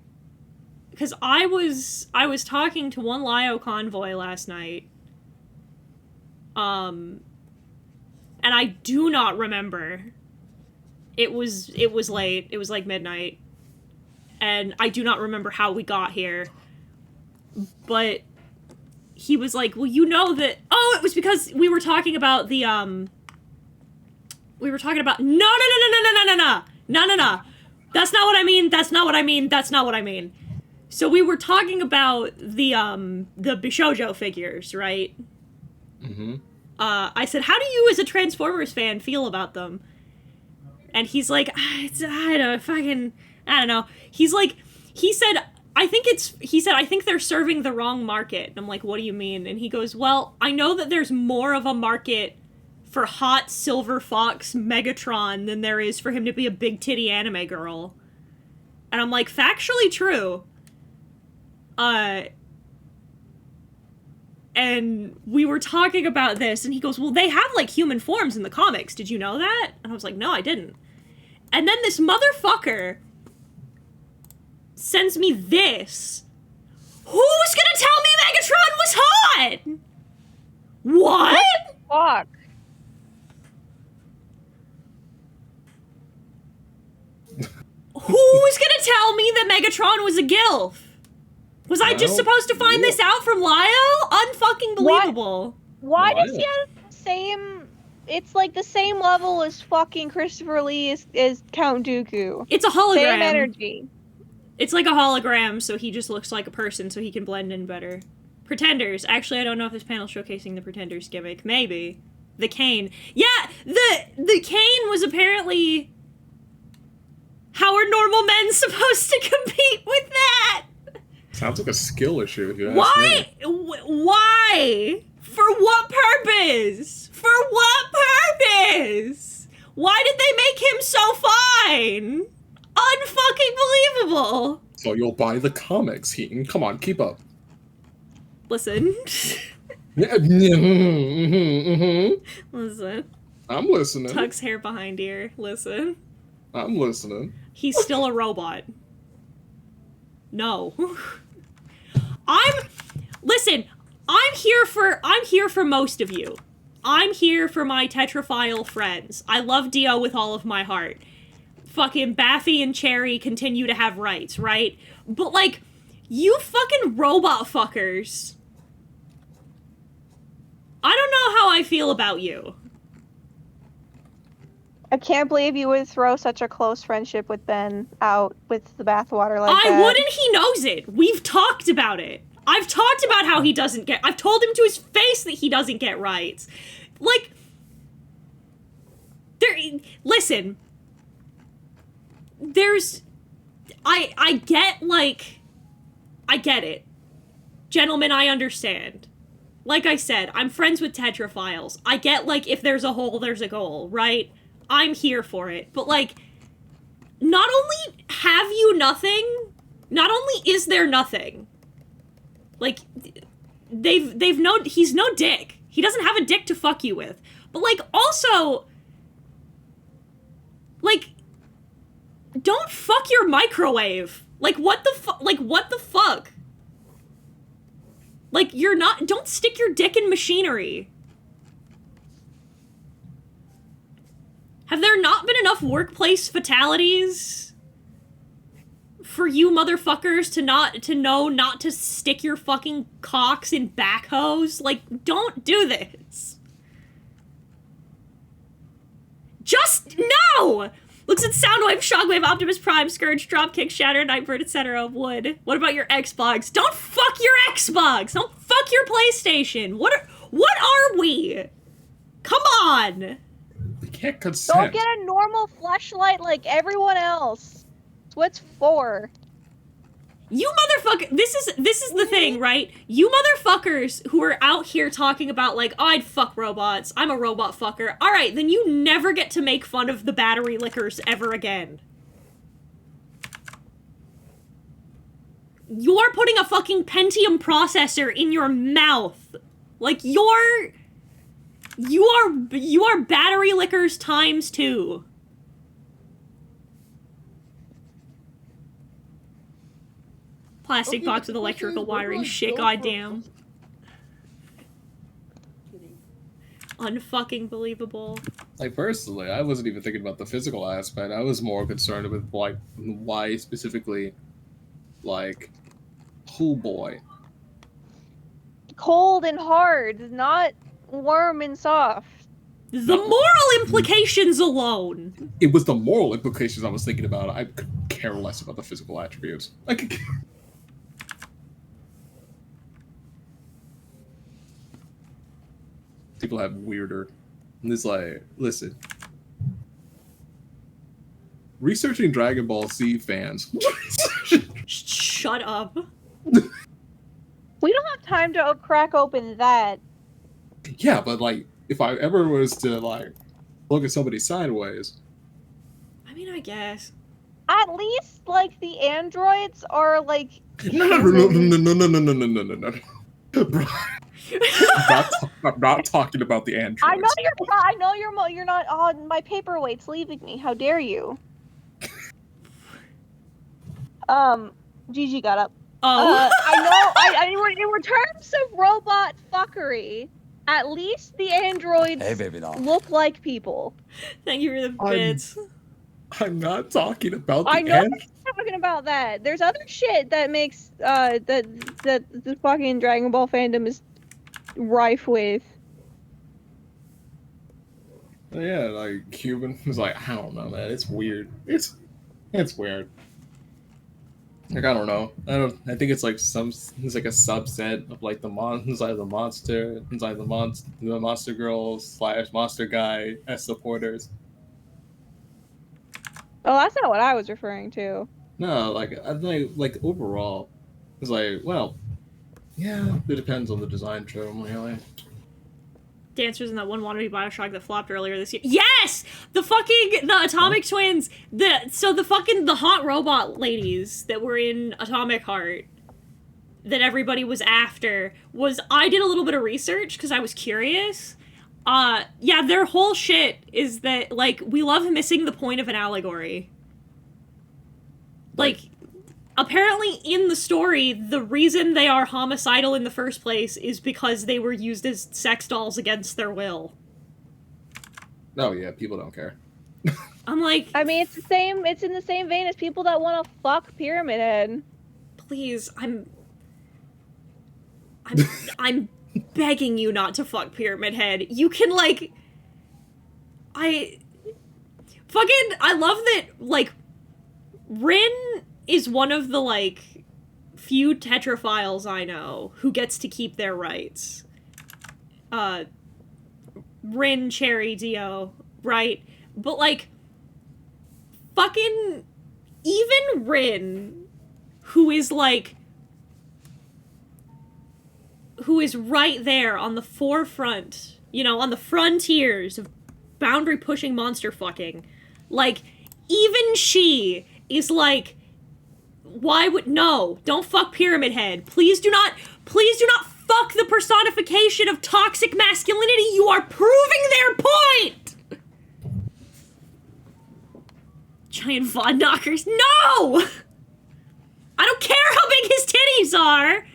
Because I was talking to one Lio convoy last night. And I do not remember. It was late. It was like midnight. And I do not remember how we got here. But he was like, well, you know that... Oh, it was because we were talking about the, We were talking about... No! That's not what I mean. That's not what I mean. That's not what I mean. So we were talking about the Bishoujo figures, right? Mm-hmm. I said, how do you as a Transformers fan feel about them? And he's like, I don't know. He's like, he said, I think they're serving the wrong market. And I'm like, what do you mean? And he goes, well, I know that there's more of a market for hot Silver Fox Megatron than there is for him to be a big titty anime girl. And I'm like, factually true. And we were talking about this, and he goes, well, they have, like, human forms in the comics. Did you know that? And I was like, no, I didn't. And then this motherfucker sends me this. Who's gonna tell me Megatron was hot? What? Fuck. Who's gonna tell me that Megatron was a gilf? Was I just supposed to find this out from Lio? Unfucking believable. Why does he have the same... It's like the same level as fucking Christopher Lee as Count Dooku. It's a hologram. Same energy. It's like a hologram, so he just looks like a person, so he can blend in better. Pretenders. Actually, I don't know if this panel's showcasing the Pretenders gimmick. Maybe. The cane. Yeah, the cane was apparently... How are normal men supposed to compete with that? Sounds like a skill issue. If you ask Why? me. Why? For what purpose? For what purpose? Why did they make him so fine? Unfucking believable. So you'll buy the comics, Heaton. Come on, keep up. Listen. Yeah, Listen. I'm listening. Tuck's hair behind ear. Listen. I'm listening. He's still a robot. No. Listen, I'm here for most of you. I'm here for my tetraphile friends. I love Dio with all of my heart. Fucking Baffy and Cherry continue to have rights, right? But, like, you fucking robot fuckers. I don't know how I feel about you. I can't believe you would throw such a close friendship with Ben out with the bathwater like that. I wouldn't, he knows it. We've talked about it. I've talked about how he doesn't get... I've told him to his face that he doesn't get rights. Like... Listen. There's... I get, like... I get it. Gentlemen, I understand. Like I said, I'm friends with tetrophiles. I get, like, if there's a hole, there's a goal, right? I'm here for it. But, like, not only have you nothing, not only is there nothing, like, he's no dick. He doesn't have a dick to fuck you with. But, like, also, like, don't fuck your microwave. Like, what the fuck? Like, don't stick your dick in machinery. Have there not been enough workplace fatalities for you motherfuckers to know not to stick your fucking cocks in backhoes? Like, don't do this. Just no! Looks at Soundwave, Shockwave, Optimus Prime, Scourge, Dropkick, Shatter, Nightbird, etc. Wood. What about your Xbox? Don't fuck your Xbox! Don't fuck your PlayStation! What are we? Come on! We can't consent. Don't get a normal fleshlight like everyone else. That's what it's for. You motherfucker, this is the thing, right? You motherfuckers who are out here talking about, like, oh, I'd fuck robots, I'm a robot fucker. Alright, then you never get to make fun of the battery lickers ever again. You're putting a fucking Pentium processor in your mouth. Like, you are battery lickers times 2. Plastic Okay, box but with the question electrical is, where do wiring. I Shit, go for- goddamn. Kidding. Unfucking believable. Like, personally, I wasn't even thinking about the physical aspect. I was more concerned with, like, why specifically, like, Who Boy. Cold and hard, not warm and soft. The moral implications alone. It was the moral implications I was thinking about. I could care less about the physical attributes. I could care. People have weirder. And it's like, listen. researching Dragon Ball Z fans. Shut up. We don't have time to crack open that. Yeah, but like, if I ever was to like look at somebody sideways, I mean, I guess. At least, like, the androids are, like... no, bro. I'm not talking about the androids. I know you're not on my paperweight's leaving me. How dare you? Gigi got up. Oh. I know. In terms of robot fuckery, at least the androids look like people. Thank you for the bits. I'm not talking about the I know you're talking about that. There's other shit that makes that the fucking Dragon Ball fandom is rife with. Yeah, like Cuban was like, I don't know, man. It's weird. It's weird. Like, I don't know. I think it's like it's like a subset of like the inside the monster, inside the monster girls / monster guy as supporters. Oh, that's not what I was referring to. No, like I think like overall, it's like, well, yeah, it depends on the design trim, really. Dancers in that one wannabe Bioshock that flopped earlier this year. Yes! The Atomic Twins! The hot robot ladies that were in Atomic Heart that everybody was after I did a little bit of research because I was curious. Yeah, their whole shit is that, like, we love missing the point of an allegory. Like, apparently in the story, the reason they are homicidal in the first place is because they were used as sex dolls against their will. Oh yeah, people don't care. I'm like... I mean, it's in the same vein as people that want to fuck Pyramid Head. Please, I'm begging you not to fuck Pyramid Head. You can, like... I love that, like, Rin is one of the, like, few tetrophiles I know who gets to keep their rights. Rin, Cherry, Dio, right? But, like, fucking... Even Rin, who is, like... who is right there on the forefront, you know, on the frontiers of boundary-pushing monster fucking. Like, even she is like, no, don't fuck Pyramid Head. Please do not fuck the personification of toxic masculinity. You are proving their point! Giant VOD knockers. No! I don't care how big his titties are!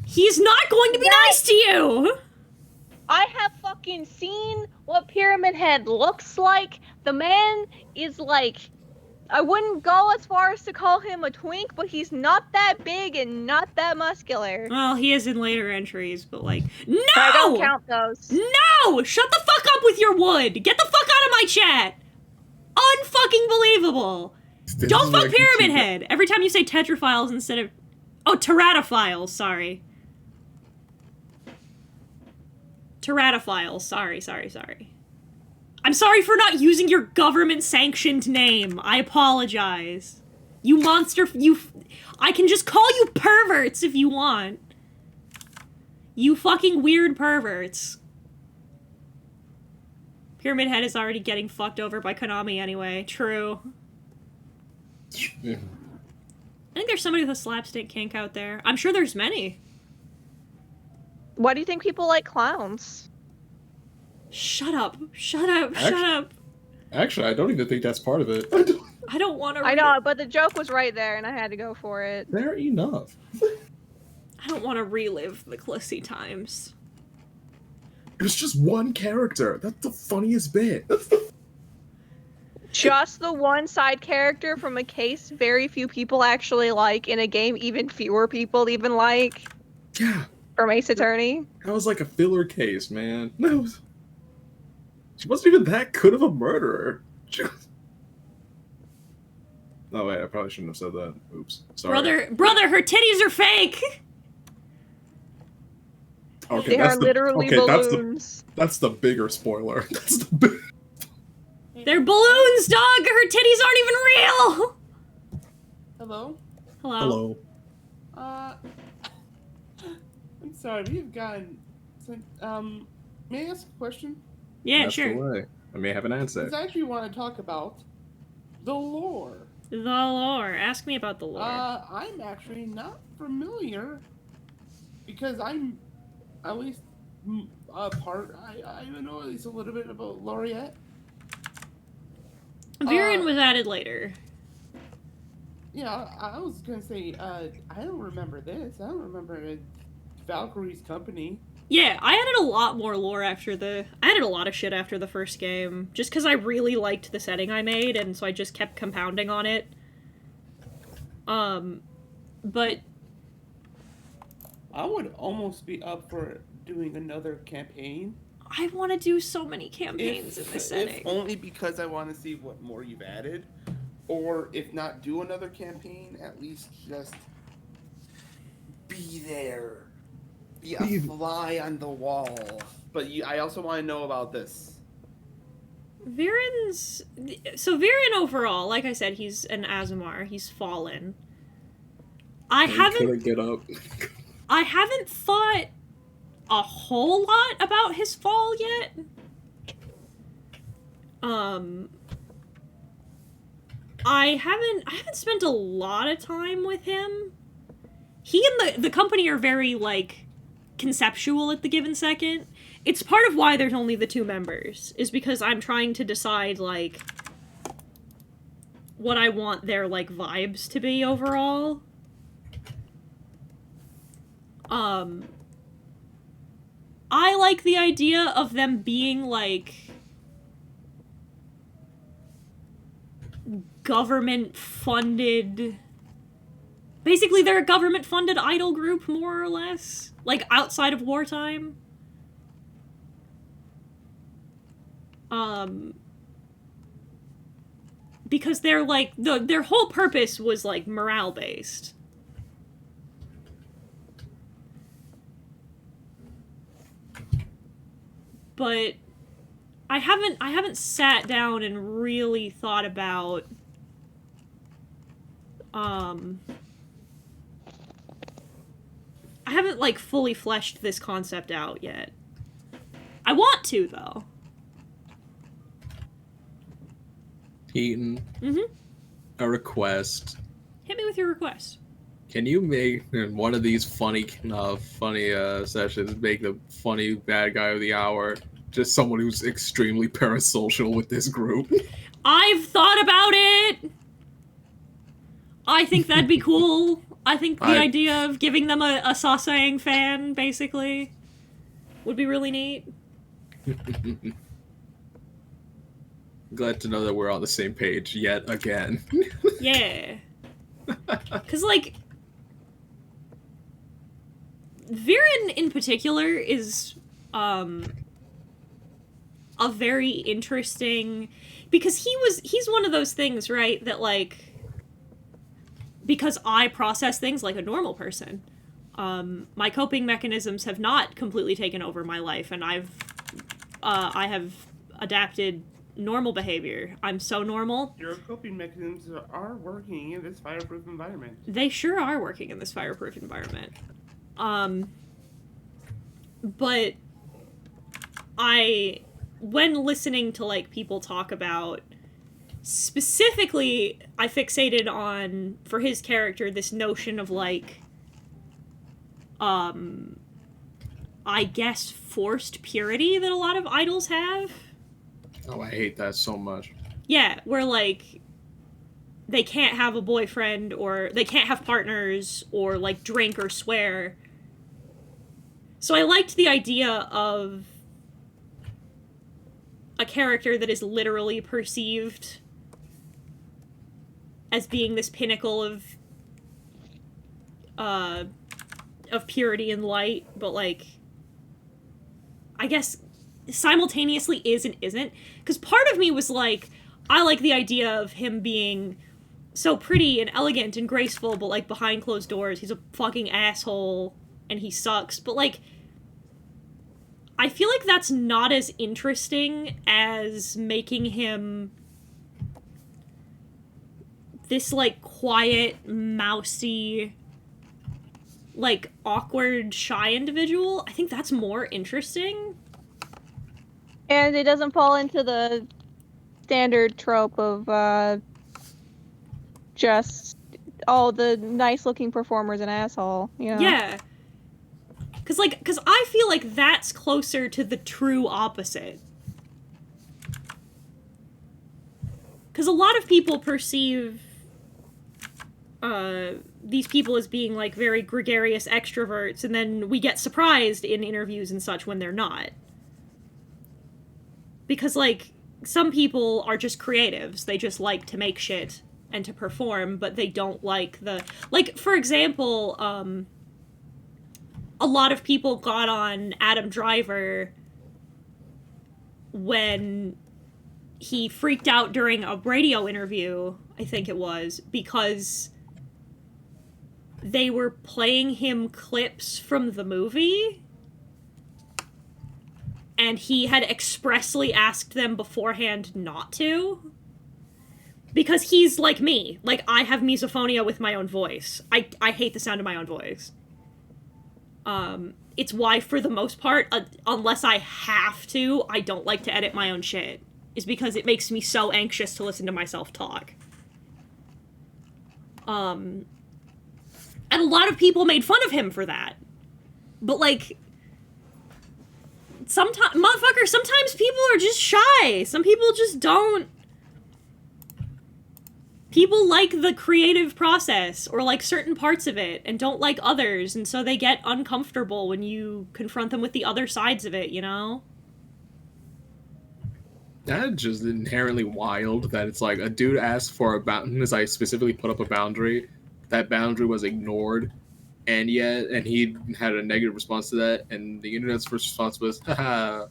He's not going to be nice to you! I have fucking seen what Pyramid Head looks like. The man is like... I wouldn't go as far as to call him a twink, but he's not that big and not that muscular. Well, he is in later entries, but like... No! I don't count those. No! Shut the fuck up with your wood! Get the fuck out of my chat! Unfucking believable! Don't fuck Pyramid Head! Every time you say tetrophiles instead of... Oh, teratophiles, sorry. Teratophiles, sorry. I'm sorry for not using your government-sanctioned name. I apologize. You monster... I can just call you perverts if you want. You fucking weird perverts. Pyramid Head is already getting fucked over by Konami anyway. True. Yeah. I think there's somebody with a slapstick kink out there. I'm sure there's many. Why do you think people like clowns? Shut up. Actually, I don't even think that's part of it. I don't want to... I know, but the joke was right there, and I had to go for it. Fair enough. I don't want to relive the Clissy times. It was just one character. That's the funniest bit. Just the one side character from a case very few people actually like in a game even fewer people even like. Yeah. From Ace Attorney. That was like a filler case, man. She wasn't even that good of a murderer. Oh wait, I probably shouldn't have said that. Oops. Sorry. Brother, her titties are fake! Okay, they are literally balloons. That's the bigger spoiler. That's the big... They're balloons, dog! Her titties aren't even real! Hello? Hello. Hello. I'm sorry, we've gotten some, may I ask a question? Yeah, Ask sure. away. I may have an answer. Because I actually want to talk about the lore. The lore. Ask me about the lore. I'm actually not familiar because I'm at least I know at least a little bit about Lauriet. Viren was added later. Yeah, I was gonna say, I don't remember this. I don't remember Valkyrie's company. Yeah, I added a lot more lore after I added a lot of shit after the first game, just because I really liked the setting I made, and so I just kept compounding on it. But... I would almost be up for doing another campaign. I want to do so many campaigns in this setting. If only because I want to see what more you've added. Or if not do another campaign, at least just be there. Be a fly on the wall. But I also want to know about this. So Viren overall, like I said, he's an Azamar. He's fallen. Couldn't get up. I haven't thought a whole lot about his fall yet. I haven't spent a lot of time with him. He and the company are very, like, conceptual at the given second. It's part of why there's only the 2 members, is because I'm trying to decide, like, what I want their, like, vibes to be overall. I like the idea of them being, like, government-funded... Basically, they're a government-funded idol group, more or less. Like, outside of wartime. Because they're, like, their whole purpose was, like, morale-based. But I haven't sat down and really thought about I haven't, like, fully fleshed this concept out yet. I want to, though. Keaton. Mm-hmm. A request. Hit me with your request. Can you make in one of these funny sessions make the funny bad guy of the hour just someone who's extremely parasocial with this group? I've thought about it! I think that'd be cool. I think the idea of giving them a Sasayang fan, basically, would be really neat. Glad to know that we're on the same page yet again. Yeah. Because, like, Viren in particular is a very interesting, because he's one of those things, right, that, like, because I process things like a normal person, my coping mechanisms have not completely taken over my life, and I have adapted normal behavior. I'm so normal. Your coping mechanisms are working in this fireproof environment. They sure are working in this fireproof environment. But when listening to, like, people talk about, specifically, I fixated on, for his character, this notion of, like, I guess forced purity that a lot of idols have. Oh, I hate that so much. Yeah, where, like, they can't have a boyfriend, or they can't have partners, or, like, drink or swear. So I liked the idea of a character that is literally perceived as being this pinnacle of purity and light, but, like, I guess simultaneously is and isn't. Because part of me was like, I like the idea of him being so pretty and elegant and graceful, but, like, behind closed doors, he's a fucking asshole and he sucks. But, like, I feel like that's not as interesting as making him this, like, quiet, mousy, like, awkward, shy individual. I think that's more interesting. And it doesn't fall into the standard trope of just all the nice looking performers an asshole, you know? Yeah. Cause I feel like that's closer to the true opposite. Cause a lot of people perceive these people as being, like, very gregarious extroverts, and then we get surprised in interviews and such when they're not. Because, like, some people are just creatives. They just like to make shit and to perform, but they don't like the... Like, for example, a lot of people got on Adam Driver when he freaked out during a radio interview, I think it was, because they were playing him clips from the movie, and he had expressly asked them beforehand not to. Because he's like me. Like, I have misophonia with my own voice. I hate the sound of my own voice. It's why, for the most part, unless I have to, I don't like to edit my own shit. Is because it makes me so anxious to listen to myself talk. And a lot of people made fun of him for that. But, like, sometimes people are just shy. Some people just don't. People like the creative process, or like certain parts of it, and don't like others, and so they get uncomfortable when you confront them with the other sides of it, you know? That's just inherently wild that it's like a dude asked for a boundary, I specifically put up a boundary, that boundary was ignored, and he had a negative response to that, and the internet's first response was, haha.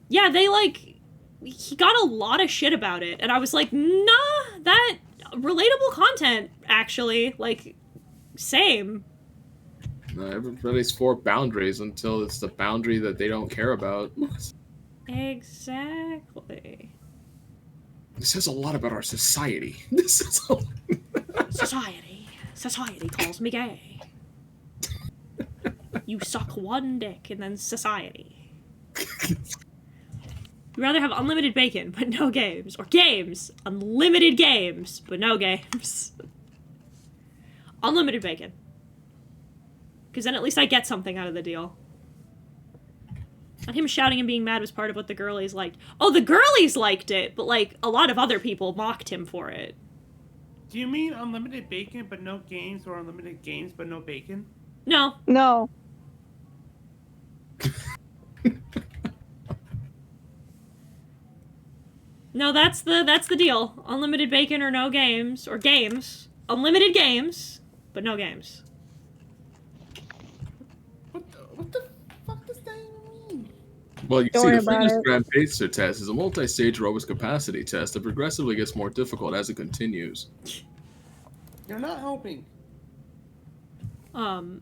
Yeah, he got a lot of shit about it, and I was like, nah, that relatable content, actually. Like, same. Everybody's for boundaries until it's the boundary that they don't care about. Exactly. This says a lot about our society. This is Society calls me gay. You suck one dick, and then society. You'd rather have unlimited bacon, but no games. Or games! Unlimited games, but no games. Unlimited bacon. Because then at least I get something out of the deal. Not him shouting and being mad was part of what the girlies liked. Oh, the girlies liked it, but, like, a lot of other people mocked him for it. Do you mean unlimited bacon but no games, or unlimited games but no bacon? No. No. No, that's the deal. Unlimited bacon or no games. Or games. Unlimited games, but no games. What the fuck does that even mean? Well, you Don't see, worry the about Phoenix it. Grand Pacer test is a multi-stage robust capacity test that progressively gets more difficult as it continues. You're not helping. Also,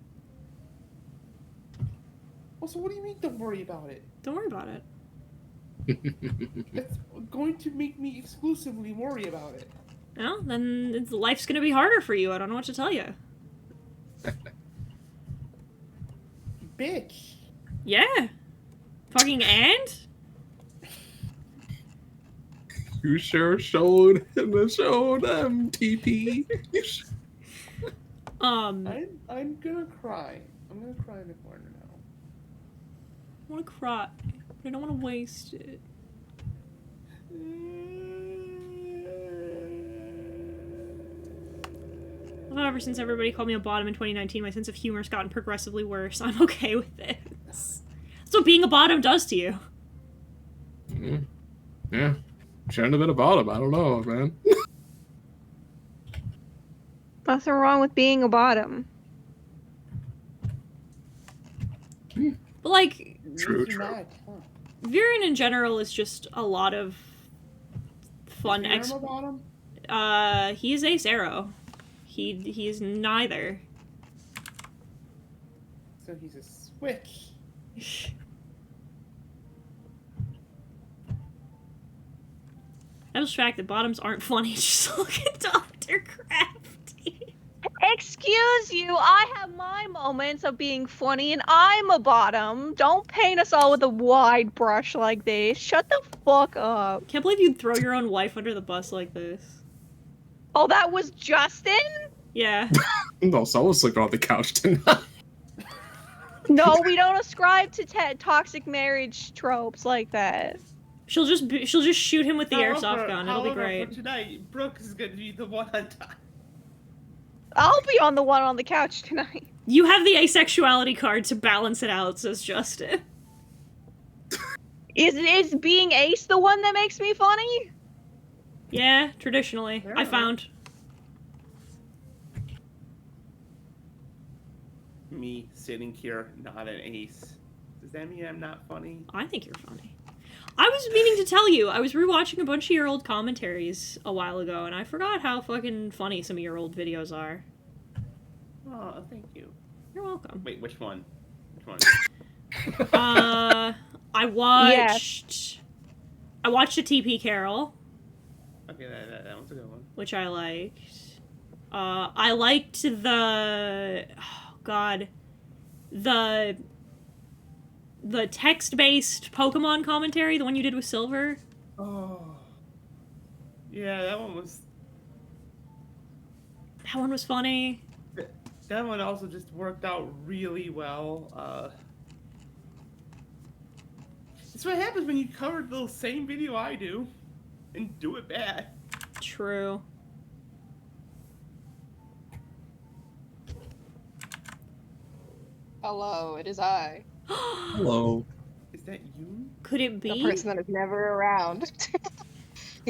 what do you mean don't worry about it? don't worry about it. It's going to make me exclusively worry about it. No, then life's gonna be harder for you. I don't know what to tell you. Bitch. Yeah. Fucking and? You sure showed them, TP. I'm gonna cry. I'm gonna cry in the corner now. I wanna cry, but I don't wanna waste it. Although ever since everybody called me a bottom in 2019, my sense of humor has gotten progressively worse. I'm okay with this. That's what being a bottom does to you. Yeah. Shouldn't have been a bottom. I don't know, man. Nothing wrong with being a bottom. But, like, True. Mad, huh? Viren in general is just a lot of fun Is Guillermo bottom? he is ace arrow. He is neither. So he's a switch. Abstract, the bottoms aren't funny, just look at Dr. Crafty. Excuse you, I have my moments of being funny and I'm a bottom. Don't paint us all with a wide brush like this. Shut the fuck up. Can't believe you'd throw your own wife under the bus like this. Oh, that was Justin? Yeah. No, someone's sleeping on the couch tonight. No, we don't ascribe to toxic marriage tropes like that. She'll just shoot him with the airsoft gun. It'll be However, great. for tonight, Brooke is gonna be the one on top. I'll be on the one on the couch tonight. You have the asexuality card to balance it out, says Justin. Is being ace the one that makes me funny? Yeah, traditionally. I Yeah. found. Me sitting here, not an ace. Does that mean I'm not funny? I think you're funny. I was meaning to tell you, I was rewatching a bunch of your old commentaries a while ago, and I forgot how fucking funny some of your old videos are. Oh, thank you. You're welcome. Wait, which one? Which one? I watched... I watched a TP Carol, Okay, that one's a good one. which I liked. I liked the... Oh, God. The text-based Pokemon commentary, the one you did with Silver. Oh. Yeah, that one was... That one was funny. That one also just worked out really well. That's what happens when you cover the same video I do and do it bad. True. Hello, it is I. Hello. Is that you? Could it The be? person that is never around.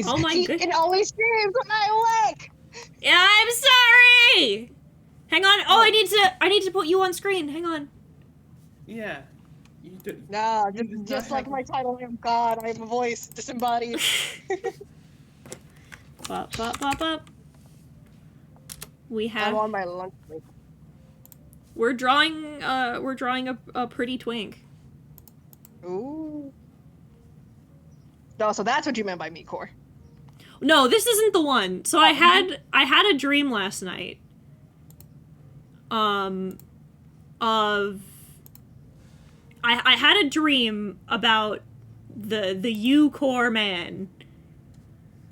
Oh my It goodness. always screams when I awake! Yeah, I'm sorry! Hang on. Oh, I need to put you on screen. Hang on. Yeah. You do. No, You did just not like have- my title, I am God, I have a voice, disembodied. Bop, bop, bop, bop. We I'm have. on my lunch break. We're drawing a pretty twink. Ooh. No, so that's what you meant by meat core. No, this isn't the one. So I had a dream last night. Of I had a dream about the U core man.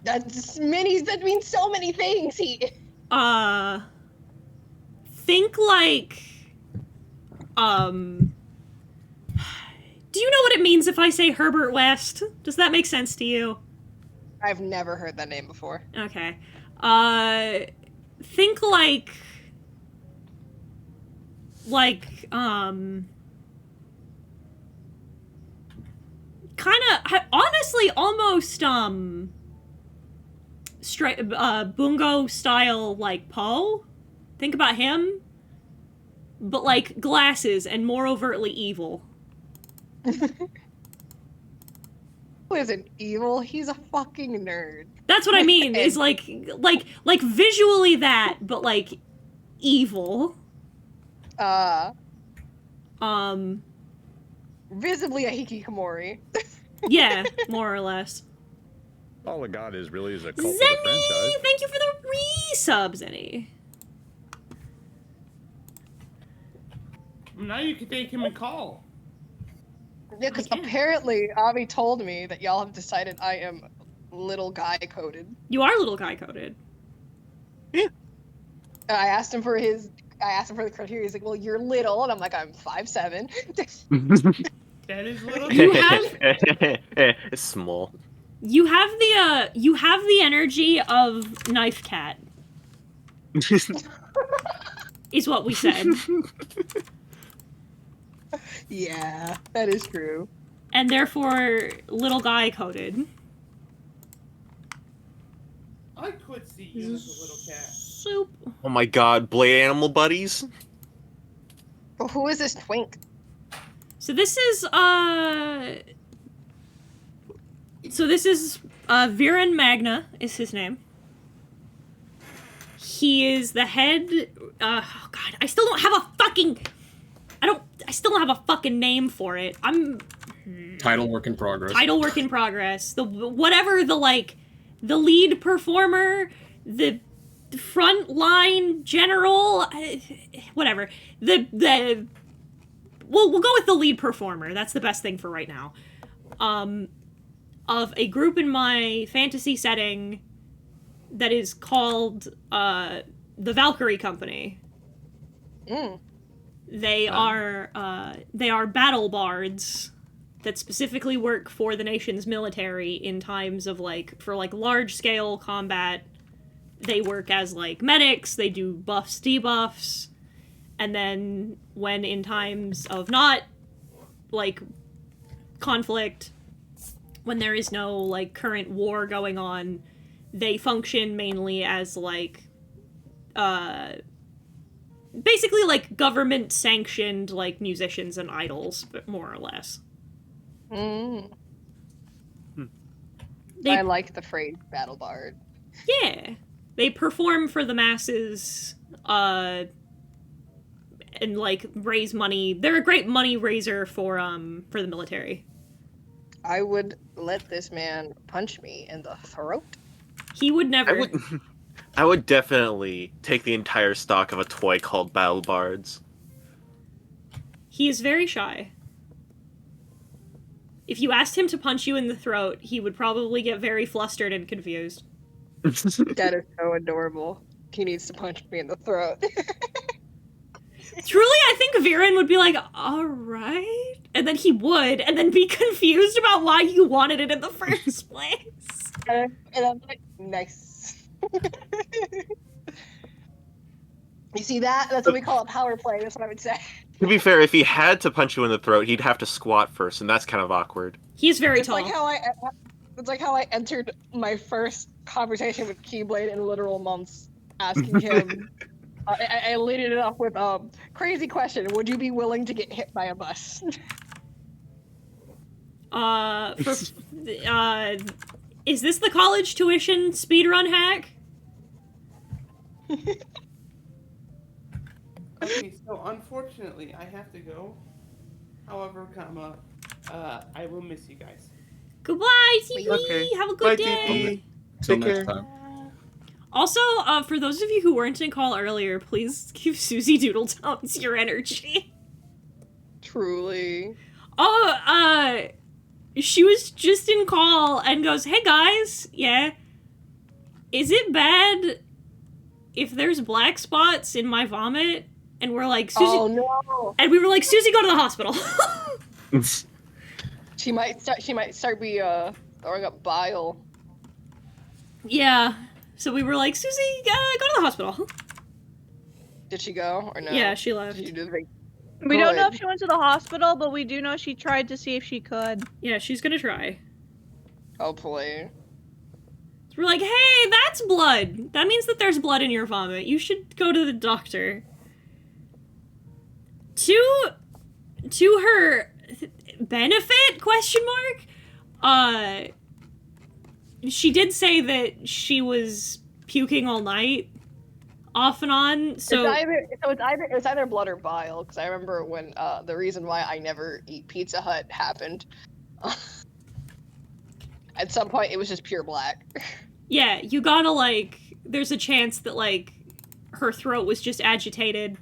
That means so many things. Think like do you know what it means if I say Herbert West? Does that make sense to you? I've never heard that name before. Okay. Think kind of honestly almost straight bungo style like Poe. Think about him, but like glasses and more overtly evil. Who isn't evil? He's a fucking nerd. That's what I mean. Is like visually that, but like evil. Visibly a hikikomori. Yeah, more or less. All of God is really is a cult of the Zenny, franchise. thank you for the resub, Zenny. Now you can take him and call. Yeah, because I can. apparently Avi told me that y'all have decided I am little guy coded. You are little guy coded. I asked him for the criteria. He's like, "Well, you're little," and I'm like, "I'm 5'7". That is little. You have It's small. you have the energy of Knife Cat. Is what we said. Yeah, that is true. And therefore little guy coded. I could see you as a little cat. Soup. Oh my God, Blade Animal Buddies. But who is this twink? So this is Viren Magna is his name. He is the head oh god, I still don't have a fucking I still don't have a fucking name for it. Title work in progress. Title work in progress. The lead performer, the frontline general, whatever. We'll go with the lead performer. That's the best thing for right now. Of a group in my fantasy setting that is called the Valkyrie Company. They are battle bards that specifically work for the nation's military in times of for large scale combat. They work as medics, they do buffs, debuffs, and then when in times of not conflict, when there is no current war going on, they function mainly as basically government sanctioned musicians and idols, but more or less. I like the phrase battle bard. Yeah. They perform for the masses, and raise money. They're a great money raiser for the military. I would let this man punch me in the throat. He would never. I would definitely take the entire stock of a toy called Battle Bards. He is very shy. If you asked him to punch you in the throat, he would probably get very flustered and confused. That is so adorable. He needs to punch me in the throat. Truly, I think Viren would be like, alright. And then he would, and then be confused about why you wanted it in the first place. And I'm like, nice. You see that? That's what we call a power play. That's what I would say. To be fair, if he had to punch you in the throat, he'd have to squat first, and that's kind of awkward. He's very It's tall. it's like how I entered my first conversation with Keyblade in literal months, asking him. I leaded it off with a crazy question: would you be willing to get hit by a bus? Is this the college tuition speedrun hack? Okay, so unfortunately, I have to go. However, I will miss you guys. Goodbye, TP. Okay. Have a Bye, good day. Till Take next care. time. Also, for those of you who weren't in call earlier, please give Susie Doodletones your energy. Truly. Oh, she was just in call and goes, "Hey guys, yeah, is it bad if there's black spots in my vomit?" And we're like, "Susie," Oh no. and we were like, "Susie, go to the hospital." She might start throwing up bile. Yeah. So we were like, "Susie, go to the hospital." Did she go or no? Yeah, she left. Did you do the We don't know Good. if she went to the hospital, but we do know she tried to see if she could. Yeah, she's gonna try. Hopefully. So we're like, "Hey, that's blood. That means that there's blood in your vomit. You should go to the doctor." To her benefit? Question mark. She did say that she was puking all night, off and on. So it's either blood or bile. Because I remember when the reason why I never eat Pizza Hut happened. At some point, it was just pure black. yeah, you gotta there's a chance that her throat was just agitated,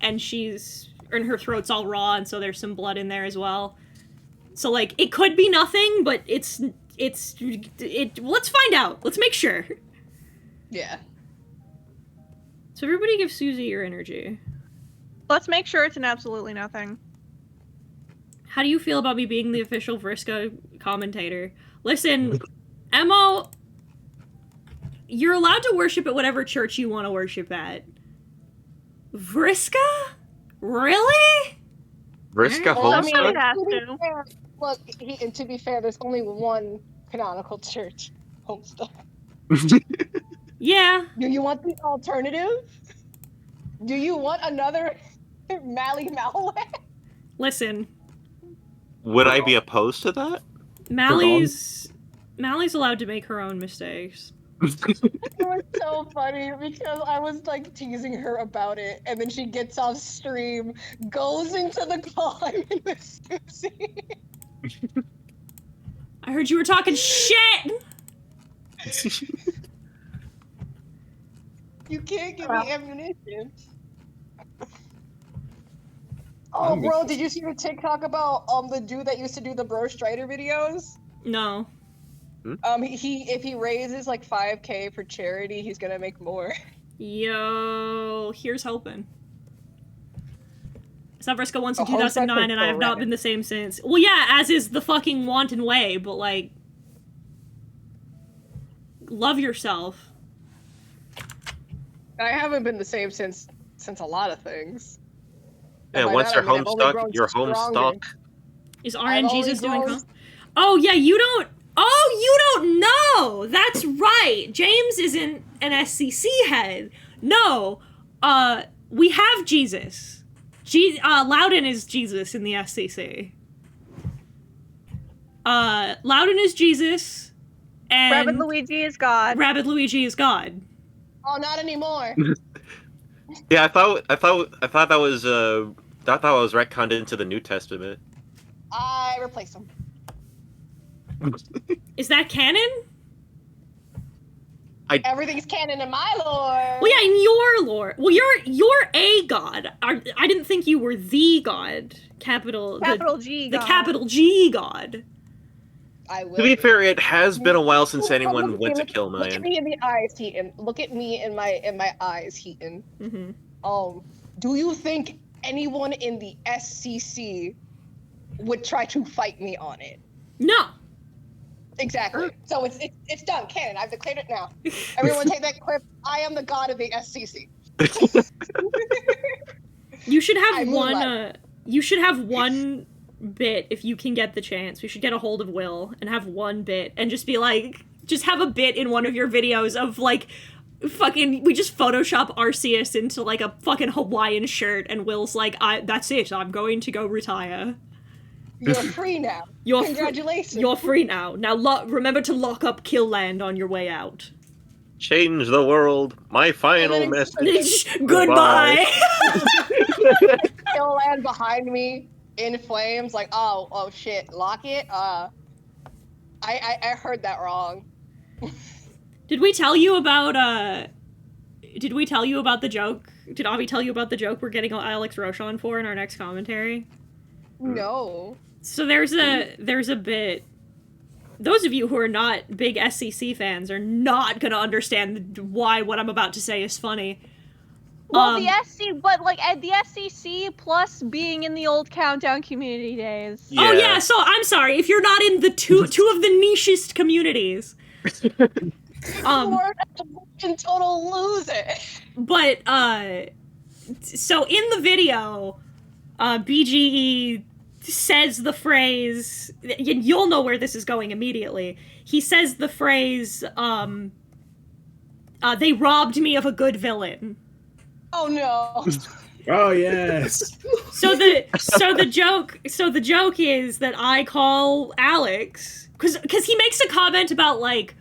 and her throat's all raw, and so there's some blood in there as well. So it could be nothing, but let's find out. Let's make sure. Yeah. So everybody give Susie your energy. Let's make sure it's an absolutely nothing. How do you feel about me being the official Vriska commentator? Listen, Emo, you're allowed to worship at whatever church you want to worship at. Vriska? Really? Vriska Well, I Homestead? Somebody has to be to. fair, look, and to be fair, there's only one canonical church, Homestead. Yeah. Do you want the alternative? Do you want another Mally Malway? Listen, Would I be opposed to that? Mally's allowed to make her own mistakes. It was so funny because I was like teasing her about it, and then she gets off stream, goes into the call, I'm in with Susie. I heard you were talking shit! You can't give me ammunition. Oh, bro, did you see the TikTok about the dude that used to do the Bro Strider videos? No. He if he raises like 5K for charity, he's gonna make more. Yo, here's hoping. Sabrisco once in Oh, hope's 2009, and I have not correct. been the same since. Well, yeah, as is the fucking wanton way, but like, love yourself. I haven't been the same since a lot of things. Yeah, by once that, you're I mean, I've only homestuck, grown you're stronger. homestuck. Is I've RN only Jesus doing? grown- Oh yeah, you don't. Oh, you don't know. That's right. James isn't an SCC head. No. We have Jesus. Loudon is Jesus in the SCC. Loudon is Jesus, and Rabbit Luigi is God. Rabbit Luigi is God. Oh, not anymore. Yeah, I thought that was retconned into the New Testament. I replaced him. Is that canon? Everything's canon in my lore. Well, yeah, in your lore. Well, you're a god. I didn't think you were the god. Capital G. The God. capital G god. I will. To be fair, it has been a while since Look- anyone look- went to look- kill Look at Mayan. me in the eyes, Heaton. Look at me in my eyes, Heaton. Mm-hmm. Do you think anyone in the SCC would try to fight me on it? No. Exactly. So it's done. Canon. I've declared it now. Everyone take that clip. I am the god of the SCC. You should I have move one. like- You should have one bit if you can get the chance. We should get a hold of Will and have one bit and just be like, just have a bit in one of your videos of like, fucking. We just Photoshop Arceus into like a fucking Hawaiian shirt, and Will's like, that's it. I'm going to go retire. You're free now. You're Congratulations. You're free now. Now remember to lock up Kill Land on your way out. Change the world. My final then message. Goodbye. Kill land behind me in flames. Like, oh shit, lock it. I heard that wrong. Did we tell you about Did we tell you about the joke? Did Avi tell you about the joke we're getting Alex Rochon for in our next commentary? No. So there's a bit. Those of you who are not big SCC fans are not gonna understand why what I'm about to say is funny. Well, the SCC plus being in the old Countdown community days. Yeah. Oh yeah, so I'm sorry if you're not in the two of the nichest communities. You're a total loser. But so in the video, BGE says the phrase, you'll know where this is going immediately. He says the phrase, they robbed me of a good villain. Oh no. Oh yes. So the joke is that I call Alex because he makes a comment about like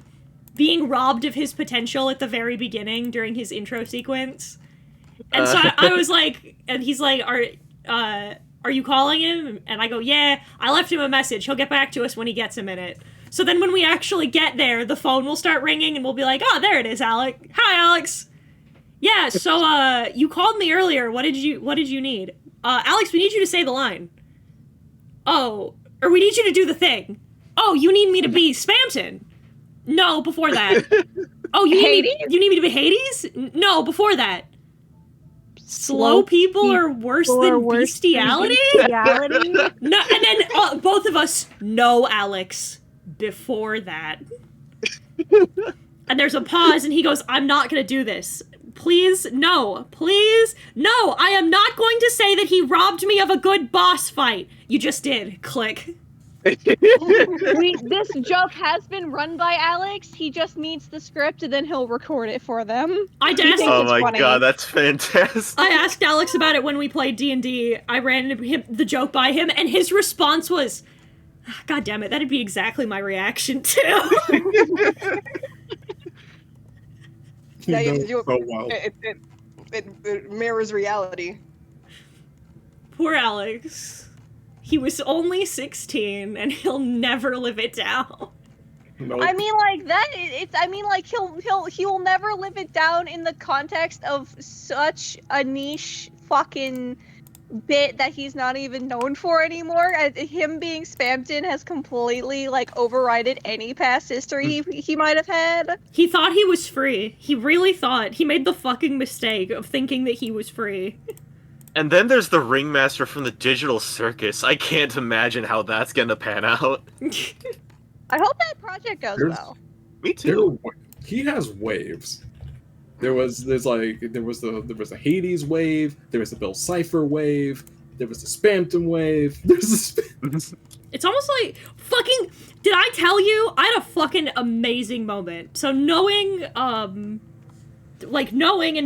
being robbed of his potential at the very beginning during his intro sequence, and so I was like, and he's like, are you calling him? And I go, yeah, I left him a message. He'll get back to us when he gets a minute. So then when we actually get there, the phone will start ringing and we'll be like, oh, there it is, Alex. Hi, Alex. Yeah, so, you called me earlier. What did you need? Alex, we need you to say the line. Oh, or we need you to do the thing. Oh, you need me to be Spamton. No, before that. Oh, you need me to be Hades? No, before that. Slow people are worse than bestiality? No, and then both of us, no, Alex, before that. And there's a pause, and he goes, I'm not gonna do this. Please, no, I am not going to say that he robbed me of a good boss fight. You just did. Click. This joke has been run by Alex. He just needs the script, and then he'll record it for them. I asked, Oh my funny. god, that's fantastic. I asked Alex about it when we played D&D. I ran the joke by him, and his response was, God damn it, that'd be exactly my reaction too. Now You you have know to do it. so well. It mirrors reality. Poor Alex. He was only 16, and he'll never live it down. Nope. I mean, like that. It's. I mean, like he'll never live it down in the context of such a niche fucking bit that he's not even known for anymore. Him being spammed in has completely like overridden any past history he might have had. He thought he was free. He really thought. He made the fucking mistake of thinking that he was free. And then there's the ringmaster from the digital circus. I can't imagine how that's gonna pan out. I hope that project goes well. Me too. He has waves. There was the Hades wave. There was the Bill Cipher wave. There was the Spampton wave. There's the It's almost like fucking. Did I tell you? I had a fucking amazing moment. So knowing and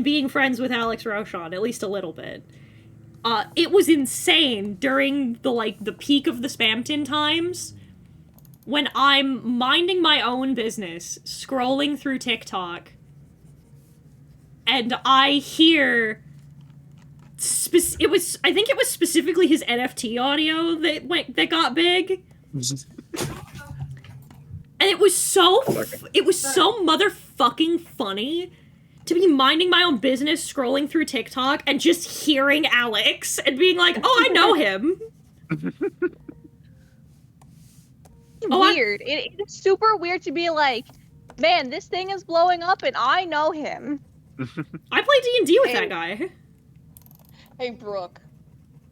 being friends with Alex Rochon, at least a little bit. It was insane during the peak of the Spampton times. When I'm minding my own business, scrolling through TikTok, and I hear I think it was specifically his NFT audio that got big. And it was so motherfucking funny to be minding my own business, scrolling through TikTok, and just hearing Alex and being like, "Oh, I know him." Weird. It's super weird to be like, man, this thing is blowing up and I know him. I play D&D with that guy. Hey, Brooke.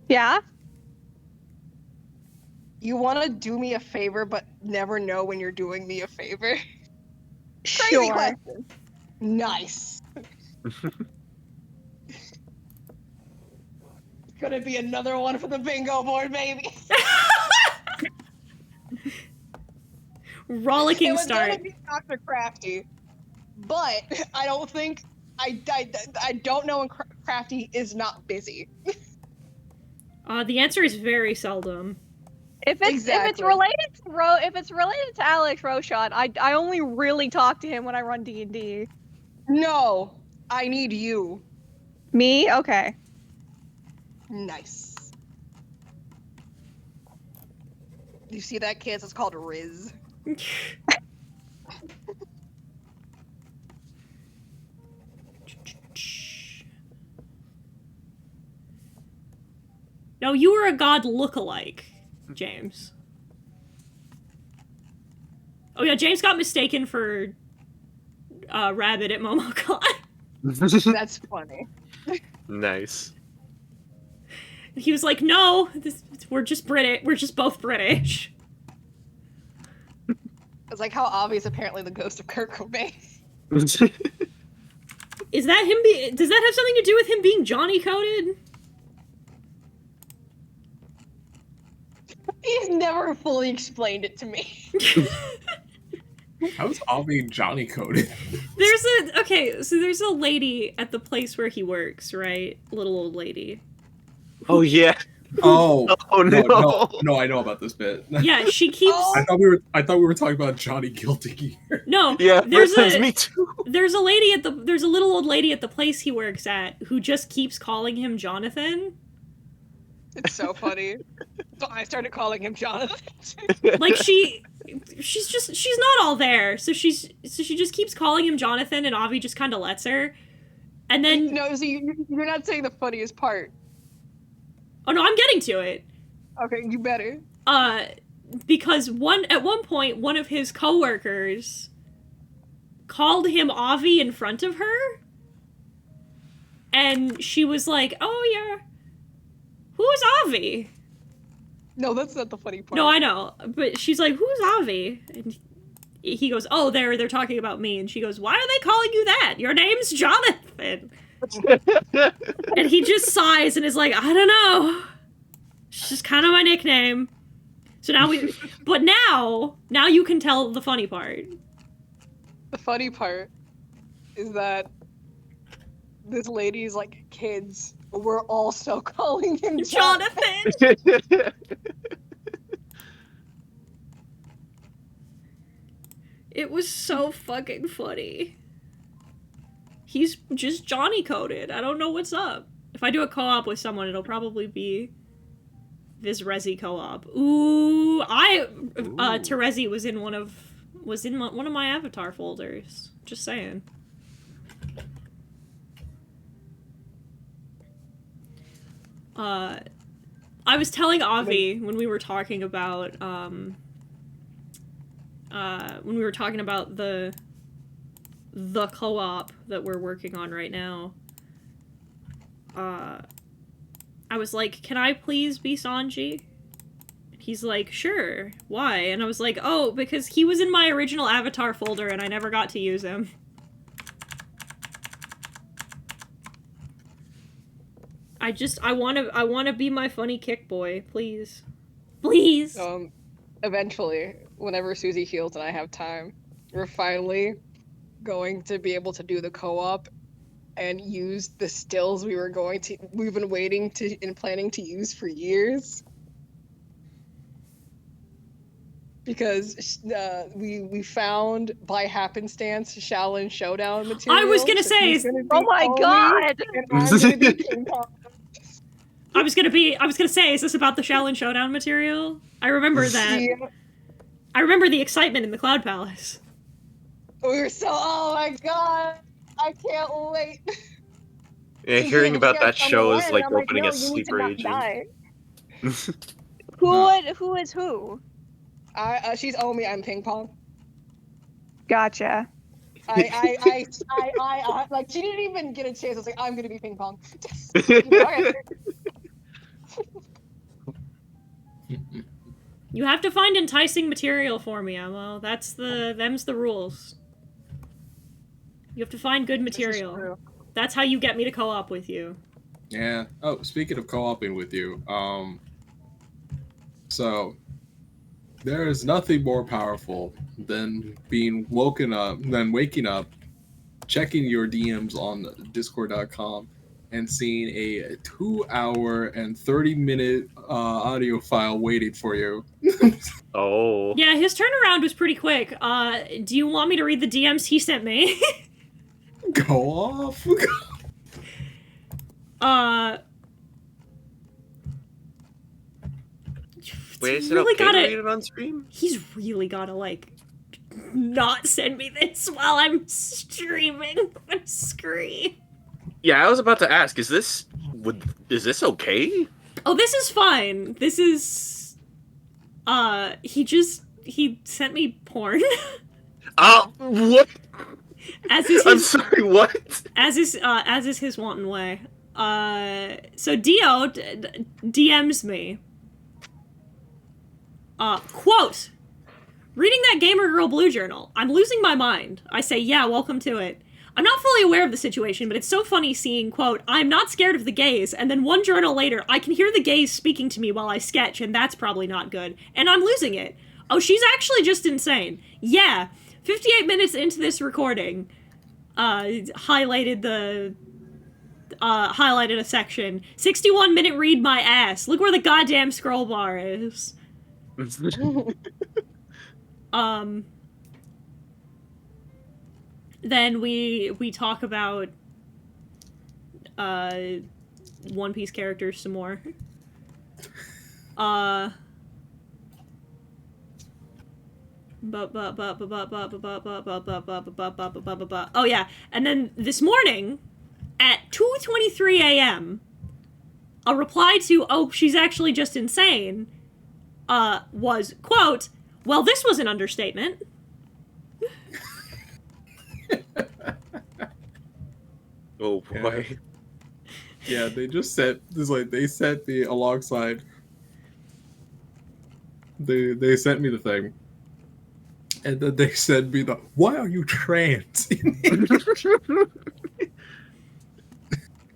Yeah? You want to do me a favor, but never know when you're doing me a favor? Crazy Sure. question. Nice. Gonna be another one for the bingo board, baby. Rollicking It was start. gonna be Dr. Crafty, but I don't think I don't know when Crafty is not busy. The answer is very seldom. If it's Exactly. if it's related to Alex Rochon, I only really talk to him when I run D&D. No, I need you. Me? Okay. Nice. You see that, kids? It's called Riz. No, you were a god look-alike, James. Oh yeah, James got mistaken for Rabbit at MomoCon. That's funny. Nice. He was like, "No, we're just British. We're just both British." It's like how obvious apparently the ghost of Kurt Cobain. Is that him? Does that have something to do with him being Johnny coded? He's never fully explained it to me. How is Avi Johnny coded? There's a lady at the place where he works, right? Little old lady. Oh yeah. Oh, Oh no. no, I know about this bit. Yeah, she keeps. Oh. I thought we were talking about Johnny Guilty here. No, Yeah, there's me too. there's a little old lady at the place he works at who just keeps calling him Jonathan. It's so funny. So I started calling him Jonathan. Like she's not all there, so she just keeps calling him Jonathan, and Avi just kind of lets her. And then No, so you're not saying the funniest part. oh no, I'm getting to it. Okay, you better. Because at one point one of his coworkers called him Avi in front of her, and she was like, "Oh yeah, who's Avi?" No, that's not the funny part. No, I know, but she's like, "Who's Avi?" And he goes, "Oh, they're talking about me." And she goes, "Why are they calling you that? Your name's Jonathan." And he just sighs and is like, "I don't know. It's just kind of my nickname." So now now you can tell the funny part. The funny part is that this lady's like, kids, we're also calling him Jonathan. Jonathan. It was so fucking funny. He's just Johnny coded. I don't know what's up. If I do a co-op with someone, it'll probably be this Resi co-op. Ooh, Terezi was in one of my avatar folders. Just saying. I was telling Avi when we were talking about the co-op that we're working on right now. I was like, can I please be Sanji? He's like, sure. Why? And I was like, oh, because he was in my original avatar folder and I never got to use him. I wanna be my funny kick boy, please. Please! Eventually, whenever Susie heals and I have time, we're finally going to be able to do the co-op and use the stills we've been waiting to and planning to use for years. Because we found by happenstance Shaolin Showdown material. I was gonna say, oh my god! And I'm gonna be King Kong. I was gonna say, is this about the Shaolin Showdown material? I remember that. Yeah. I remember the excitement in the Cloud Palace. We were so, oh my god, I can't wait. Yeah, hearing about that show is like opening a sleeper agent. Who is who? She's Omi, I'm Ping Pong. Gotcha. I like, she didn't even get a chance. I was like, I'm gonna be Ping Pong. You have to find enticing material for me, Amo. Them's the rules. You have to find good material. That's how you get me to co-op with you. Yeah. Oh, speaking of co-oping with you, so there is nothing more powerful than waking up, checking your DMs on Discord.com, and seeing a 2-hour and 30-minute audio file waiting for you. Oh. Yeah, his turnaround was pretty quick. Do you want me to read the DMs he sent me? Go off. Wait, is it really okay gotta, to read it on stream? He's really gotta, like, not send me this while I'm streaming on screen. Yeah, I was about to ask, is this okay? Oh, this is fine. This is... he sent me porn. What? I'm sorry, what? As is his wanton way. So Dio DMs me. Quote, reading that Gamer Girl Blue Journal. I'm losing my mind. I say, yeah, welcome to it. I'm not fully aware of the situation, but it's so funny seeing, quote, I'm not scared of the gays, and then one journal later, I can hear the gays speaking to me while I sketch, and that's probably not good. And I'm losing it. Oh, she's actually just insane. Yeah, 58 minutes into this recording, highlighted a section. 61-minute read my ass. Look where the goddamn scroll bar is. Then we talk about One Piece characters some more. Oh yeah, and then this morning at 2:23 a.m. a reply to, oh, she's actually just insane, was, quote, well, this was an understatement. Oh boy. Yeah, they just sent me alongside. They sent me the thing. And then they sent me why are you trans?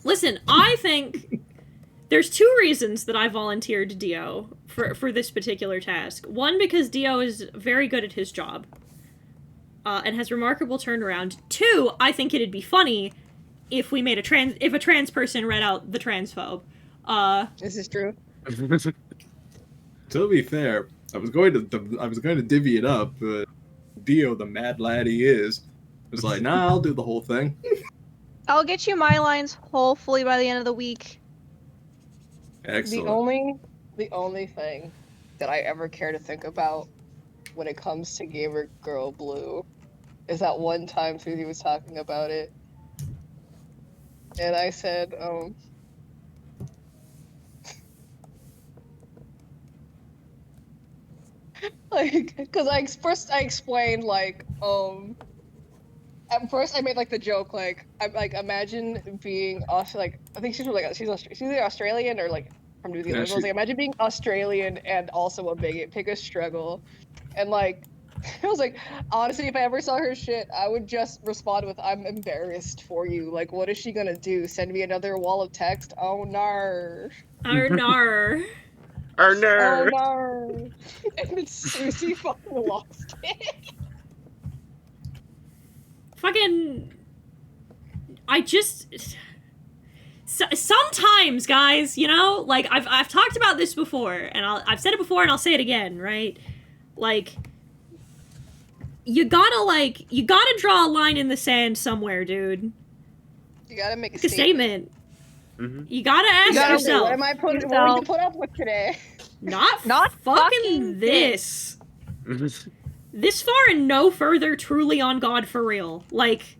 Listen, I think there's two reasons that I volunteered Dio for this particular task. One, because Dio is very good at his job, and has remarkable turnaround. Two, I think it'd be funny if we made if a trans person read out the transphobe. This is true. To be fair, I was going to divvy it up, but Dio, the mad lad he is, was like, nah, I'll do the whole thing. I'll get you my lines hopefully by the end of the week. Excellent. The only thing that I ever care to think about when it comes to Gamer Girl Blue is that one time Susie was talking about it, and I said, like, because I explained like, at first I made like the joke like, I'm like, imagine being like, I think she's like she's either Australian or like from New Zealand. Yeah, I was like, imagine being Australian and also a bigot. Pick a struggle, and like. I was like, honestly, if I ever saw her shit, I would just respond with, I'm embarrassed for you. Like, what is she gonna do? Send me another wall of text? Oh, nar. Nar. Or Oh, no. nar. And then Susie fucking lost it. Fucking. I just. Sometimes, guys, you know, like I've talked about this before, and I've said it before, and I'll say it again, right? Like, you gotta draw a line in the sand somewhere, dude. You gotta make a Make a statement. statement. You gotta ask yourself. What am I what are we to put up with today? Not Not fucking fucking this. This far and no further, truly on God for real. Like,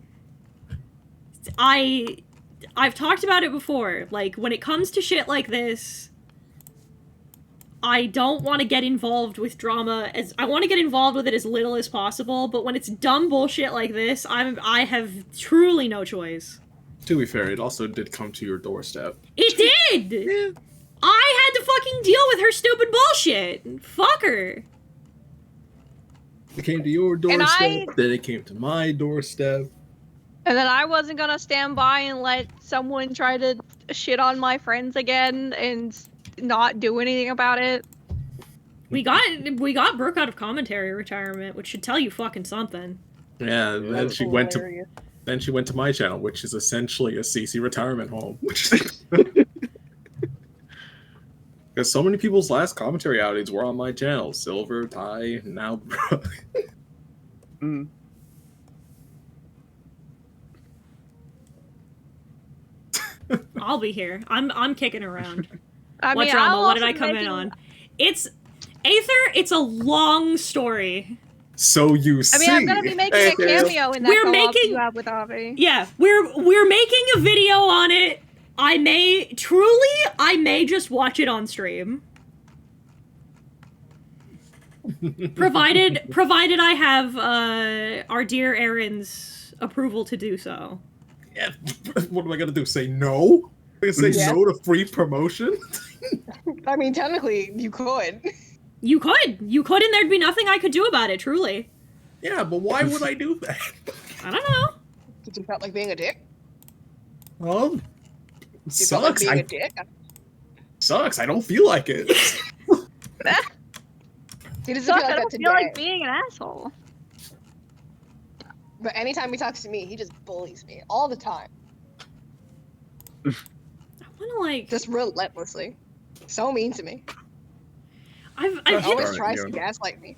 I've talked about it before. Like, when it comes to shit like this, I don't want to get involved with drama I want to get involved with it as little as possible, but when it's dumb bullshit like this, I have truly no choice. To be fair, it also did come to your doorstep. It did! I had to fucking deal with her stupid bullshit. Fuck her. It came to your doorstep, then it came to my doorstep. And then I wasn't gonna stand by and let someone try to shit on my friends again and not do anything about it. We got Brooke out of commentary retirement, which should tell you fucking something. Yeah, and then That's she hilarious. went to my channel, which is essentially a CC retirement home. Because so many people's last commentary outings were on my channel. Silver, Ty, now Brooke. I'll be here. I'm kicking around. I What mean, drama? I'm What did also I come in making- on? It's Aether. It's a long story. So you see. I mean, I'm gonna be making a cameo in that We're co-op making- you have with Avi. Yeah, we're making a video on it. I may just watch it on stream. provided I have our dear Aaron's approval to do so. Yeah, what am I gonna do? Say no? I say no to free promotion? I mean, technically, you could. You could, and there'd be nothing I could do about it. Truly. Yeah, but why would I do that? I don't know. Did you felt like being a dick? Well, You felt like sucks. being a dick? Sucks. I don't feel like it. He doesn't Sucks, feel I like that don't today. feel like being an asshole. But anytime he talks to me, he just bullies me all the time. I want to just relentlessly. So mean to me. I've always Alright, tries to yeah. gaslight me.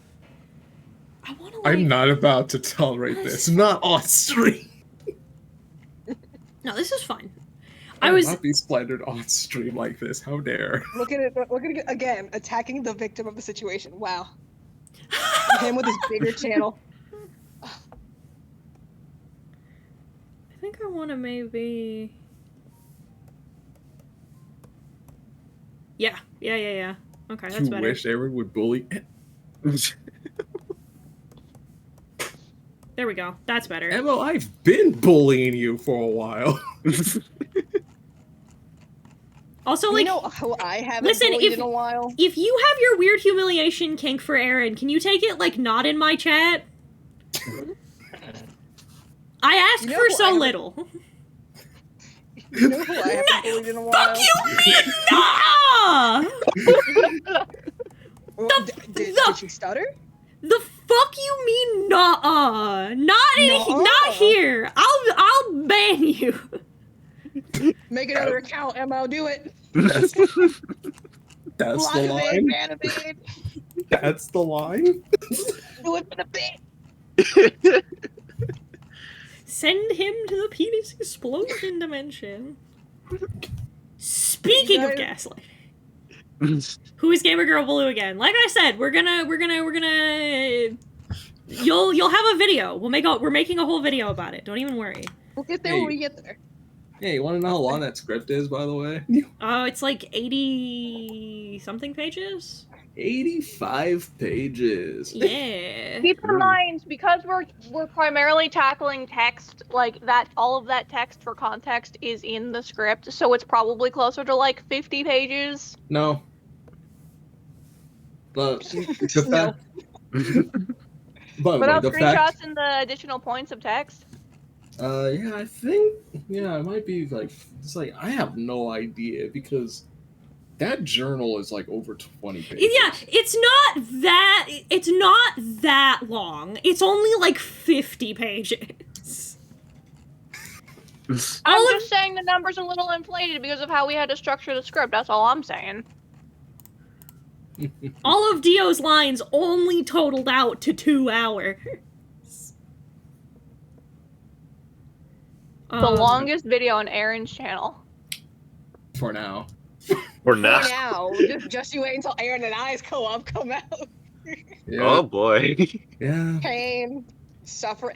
I want to I'm not about to tolerate this. Not on stream. No, this is fine. I will not be splattered on stream like this. How dare? Look at it again, attacking the victim of the situation. Wow. Him with his bigger channel. I think I want to maybe. Yeah. Okay, that's you better. wish Aaron would bully. There we go. That's better. Emma, I've been bullying you for a while. Also, like, you know who I haven't listen, bullied in a while? If you have your weird humiliation kink for Aaron, can you take it, like, not in my chat? I asked You know for who so I little. You know who I haven't bullied in a while? Fuck you, nah! Did she stutter? The fuck you mean nah? Not here. I'll ban you. Make another account, Emma. I'll do it. That's Block the it, line. ban it. That's the line. Do it for the bit. Send him to the penis explosion. closed in dimension. Speaking of gaslighting, who is Gamer Girl Blue again? Like I said, we're gonna. You'll have a video. We're making a whole video about it. Don't even worry. We'll get there when we get there. Hey, you want to know how long that script is, by the way? Oh, it's like 80 something pages. 85 pages. Yeah. Keep in mind, because we're primarily tackling text, like that, all of that text for context is in the script, so it's probably closer to like 50 pages. No. But the No. By the way, Without the screenshots fact, and the additional points of text. yeah, I think, yeah, it might be like, it's like, I have no idea because that journal is like over 20 pages. Yeah, it's not that long. It's only like 50 pages. I'm just saying the number's a little inflated because of how we had to structure the script. That's all I'm saying. All of Dio's lines only totaled out to 2 hours. The longest video on Aaron's channel. For now. Or For not. now, just you wait until Aaron and I's co-op come out. Yeah. Oh boy. Yeah. Pain, suffering.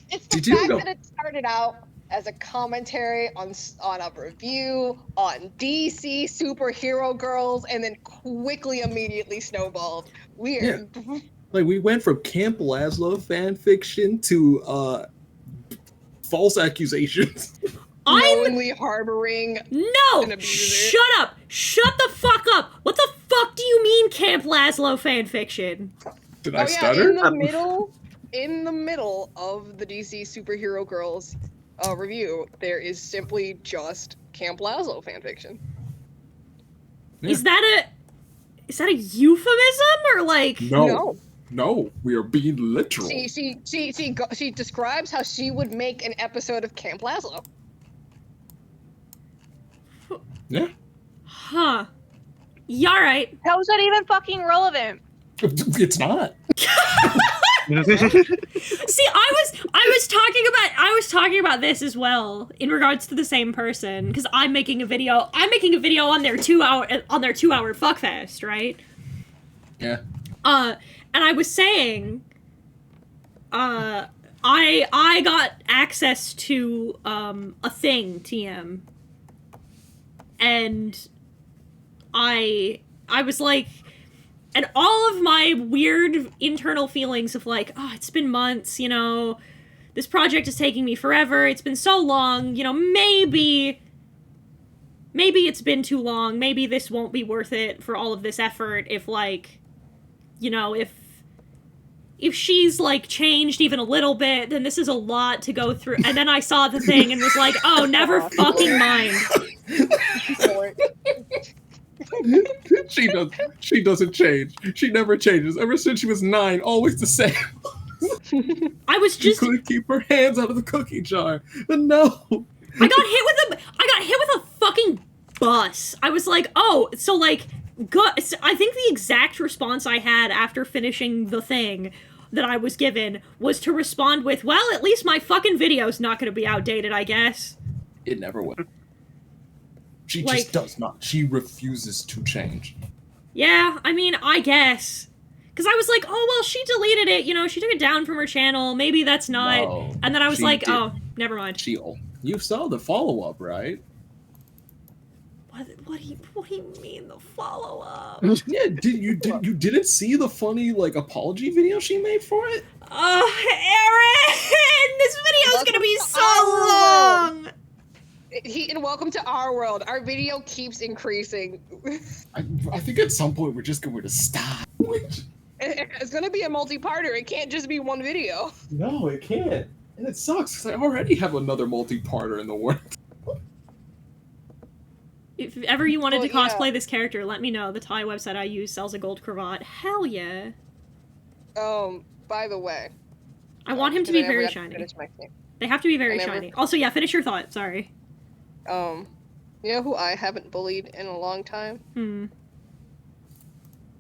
It's the Did you fact go- that it started out as a commentary on a review on DC superhero girls, and then quickly, immediately snowballed. Weird. Like, we went from Camp Laszlo fan fiction to false accusations. Knowingly harboring. No! an abuser. Shut up! Shut the fuck up! What the fuck do you mean Camp Laszlo fanfiction? Did Oh I yeah, stutter? in the middle of the DC superhero girls review, there is simply just Camp Laszlo fanfiction. Yeah. Is that a euphemism or like? No. No, we are being literal. She describes how she would make an episode of Camp Laszlo. Yeah. Huh. Yeah, alright. How is that even fucking relevant? It's not. See, I was talking about this as well in regards to the same person because I'm making a video on their 2 hour fuckfest, right? Yeah. And I was saying I got access to a thing, TM. And I was like, and all of my weird internal feelings of like, oh, it's been months, you know, this project is taking me forever, it's been so long, you know, maybe it's been too long, maybe this won't be worth it for all of this effort if, like, you know, if she's, like, changed even a little bit, then this is a lot to go through. And then I saw the thing and was like, oh, never fucking mind. She doesn't change. She never changes. Ever since she was 9, always the same. I was She just... couldn't keep her hands out of the cookie jar. No. I got hit with a fucking bus. I was like, oh, so, like, I think the exact response I had after finishing the thing that I was given was to respond with, well, at least my fucking video's not gonna be outdated, I guess. It never would. She Like- just does not. She refuses to change. Yeah, I mean, I guess. Because I was like, oh, well, she deleted it, you know, she took it down from her channel, maybe that's not... No, and then I was she like, did. oh, never mind. You saw the follow-up, right? What do you mean, the follow-up? Yeah, you didn't see the funny, like, apology video she made for it? Oh, Aaron! This video's gonna be so long! And welcome to our world. Our video keeps increasing. I think at some point we're just going to stop. It's gonna be a multi-parter. It can't just be one video. No, it can't. And it sucks, because I already have another multi-parter in the works. If ever you wanted to Well, yeah. cosplay this character, let me know. The Thai website I use sells a gold cravat. Hell yeah. By the way. I want him to because be I never very got to shiny. finish my thing. They have to be very I never- shiny. Also, yeah, finish your thought. Sorry. You know who I haven't bullied in a long time?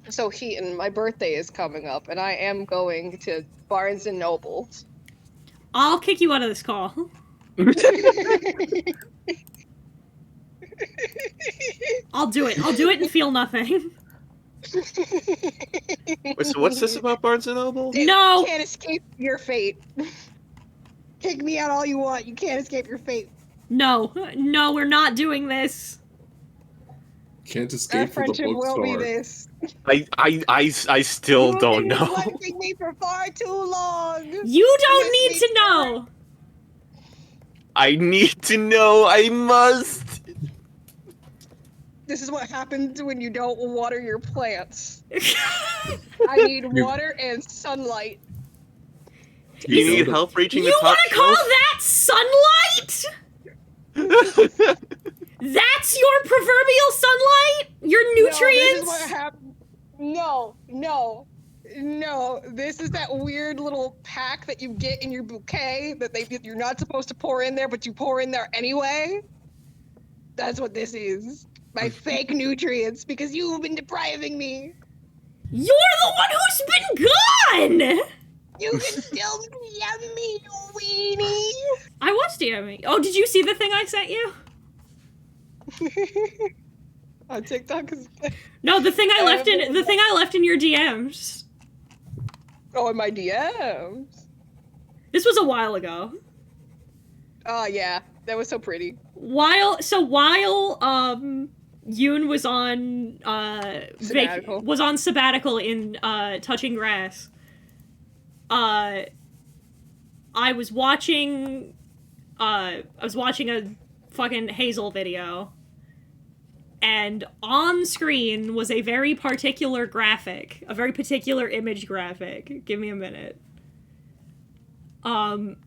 So my birthday is coming up, and I am going to Barnes and Nobles. I'll kick you out of this call. I'll do it. I'll do it and feel nothing. Wait, so what's this about Barnes and Noble? No! You can't escape your fate. Kick me out all you want. You can't escape your fate. No. No, we're not doing this. Can't Our escape from the friendship will be bookstore. this. I still You've don't been know. neglecting me for far too long. You don't Miss need me to know! I need to know. I must. This is what happens when you don't water your plants. I need water and sunlight. Do you need help reaching the You top want to call that sunlight? shelf? That's your proverbial sunlight? Your No, this is nutrients? what happens. No. This is that weird little pack that you get in your bouquet that you're not supposed to pour in there, but you pour in there anyway. That's what this is. My fake nutrients, because you've been depriving me. You're the one who's been gone! You can still DM me, you weenie. I was DMing. Oh, did you see the thing I sent you? On TikTok is. No, the thing I left in your DMs. Oh, in my DMs. This was a while ago. Oh yeah, that was so pretty. While Yoon was on Sabbatical. was on sabbatical in Touching Grass. I was watching a fucking Hazel video, and on screen was a very particular graphic, a very particular image graphic. Give me a minute. And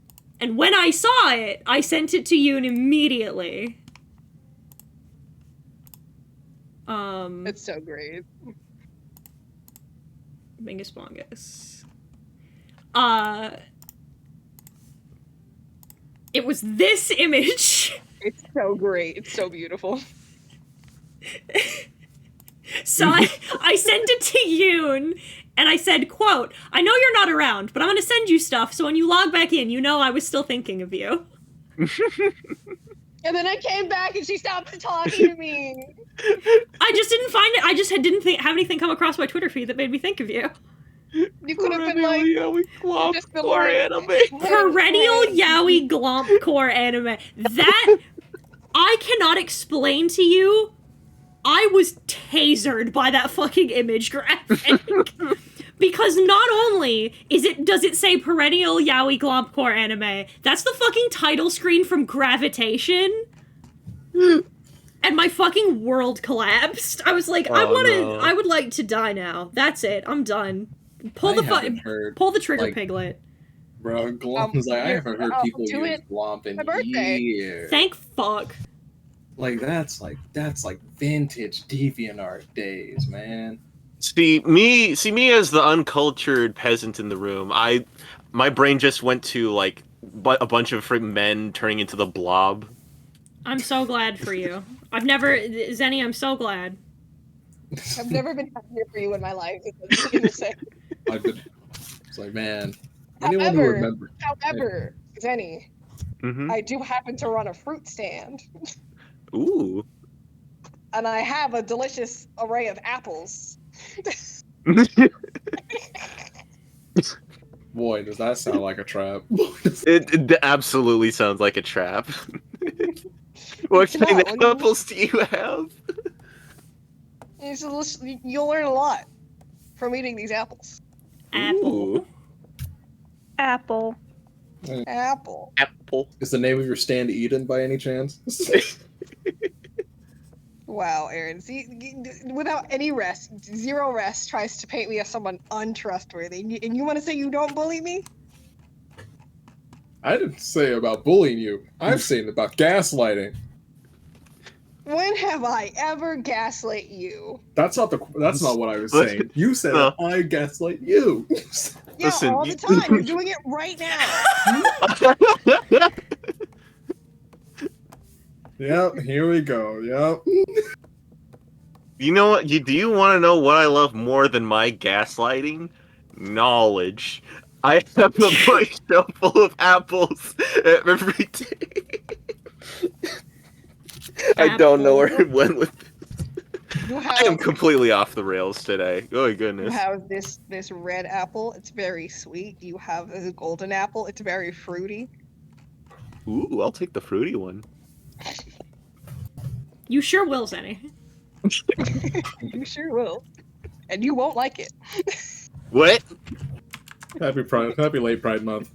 when I saw it, I sent it to Yoon immediately. It's so great. Mingus Bongus. It was this image. It's so great. It's so beautiful. So I sent it to Yoon, and I said, quote, I know you're not around, but I'm gonna send you stuff, so when you log back in, you know I was still thinking of you. And then I came back and she stopped talking to me. I just didn't find it. I just didn't have anything come across my Twitter feed that made me think of you. You could have been like, just been Core like, anime. Perennial yaoi glomp core anime. That I cannot explain to you. I was tasered by that fucking image graphic. Because not only does it say perennial yaoi glomp core anime, that's the fucking title screen from Gravitation. And my fucking world collapsed. I was like, I would like to die now. That's it. I'm done. Pull the trigger, Piglet. Bro, Glomp is like, I haven't heard people use Glomp in years. Thank fuck. Like that's like vintage DeviantArt days, man. See me as the uncultured peasant in the room. My brain just went to like a bunch of men turning into the Blob. I'm so glad for you. Zenny, I'm so glad. I've never been happier for you in my life. It's like, man, anyone who remembers. However, Zenny, I do happen to run a fruit stand. Ooh. And I have a delicious array of apples. Boy, does that sound like a trap. It absolutely sounds like a trap. What kind of apples do you have? You'll learn a lot from eating these apples. Apple. Apple. Apple. Apple. Is the name of your stand Eden by any chance? Wow, Aaron. See, without any rest, zero rest, tries to paint me as someone untrustworthy. And you want to say you don't bully me? I didn't say about bullying you. I'm saying about gaslighting. When have I ever gaslit you? That's not what I was saying. You said I gaslight you. Yeah, Listen, all the time. You're doing it right now. Yep, here we go. Yep. You know what? Do you want to know what I love more than my gaslighting? Knowledge. I have a bookshelf full of apples every day. I don't know where it went with this. You I am have completely off the rails today. Oh, you goodness. have this red apple. It's very sweet. You have this golden apple. It's very fruity. Ooh, I'll take the fruity one. You sure will, Zenny. You sure will, and you won't like it. What? Happy late Pride Month.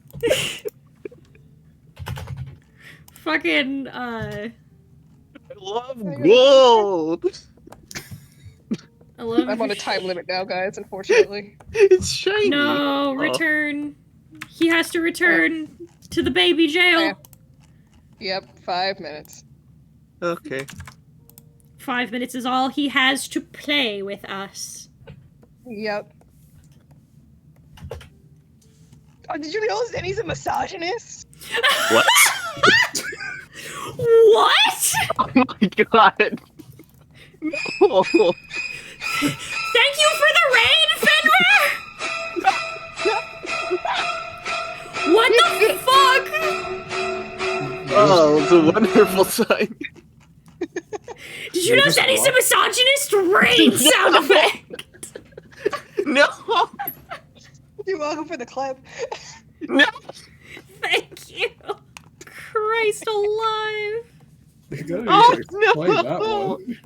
Fucking, I love gold! I love. I'm on a time limit now, guys. Unfortunately. It's shiny! No, Oh. return. He has to return to the baby jail. Yep, 5 minutes. Okay. 5 minutes is all he has to play with us. Yep. Oh, did you know Zenny's a misogynist? What? What? Oh my god! No! Thank you for the raid, Fenrir! What the fuck? Oh, it's a wonderful sign. Did you know just Zenny's a walk. misogynist? Raid sound effect! No! You're welcome for the clip. No! Thank you. Christ alive. You gotta Oh, explain no. that one.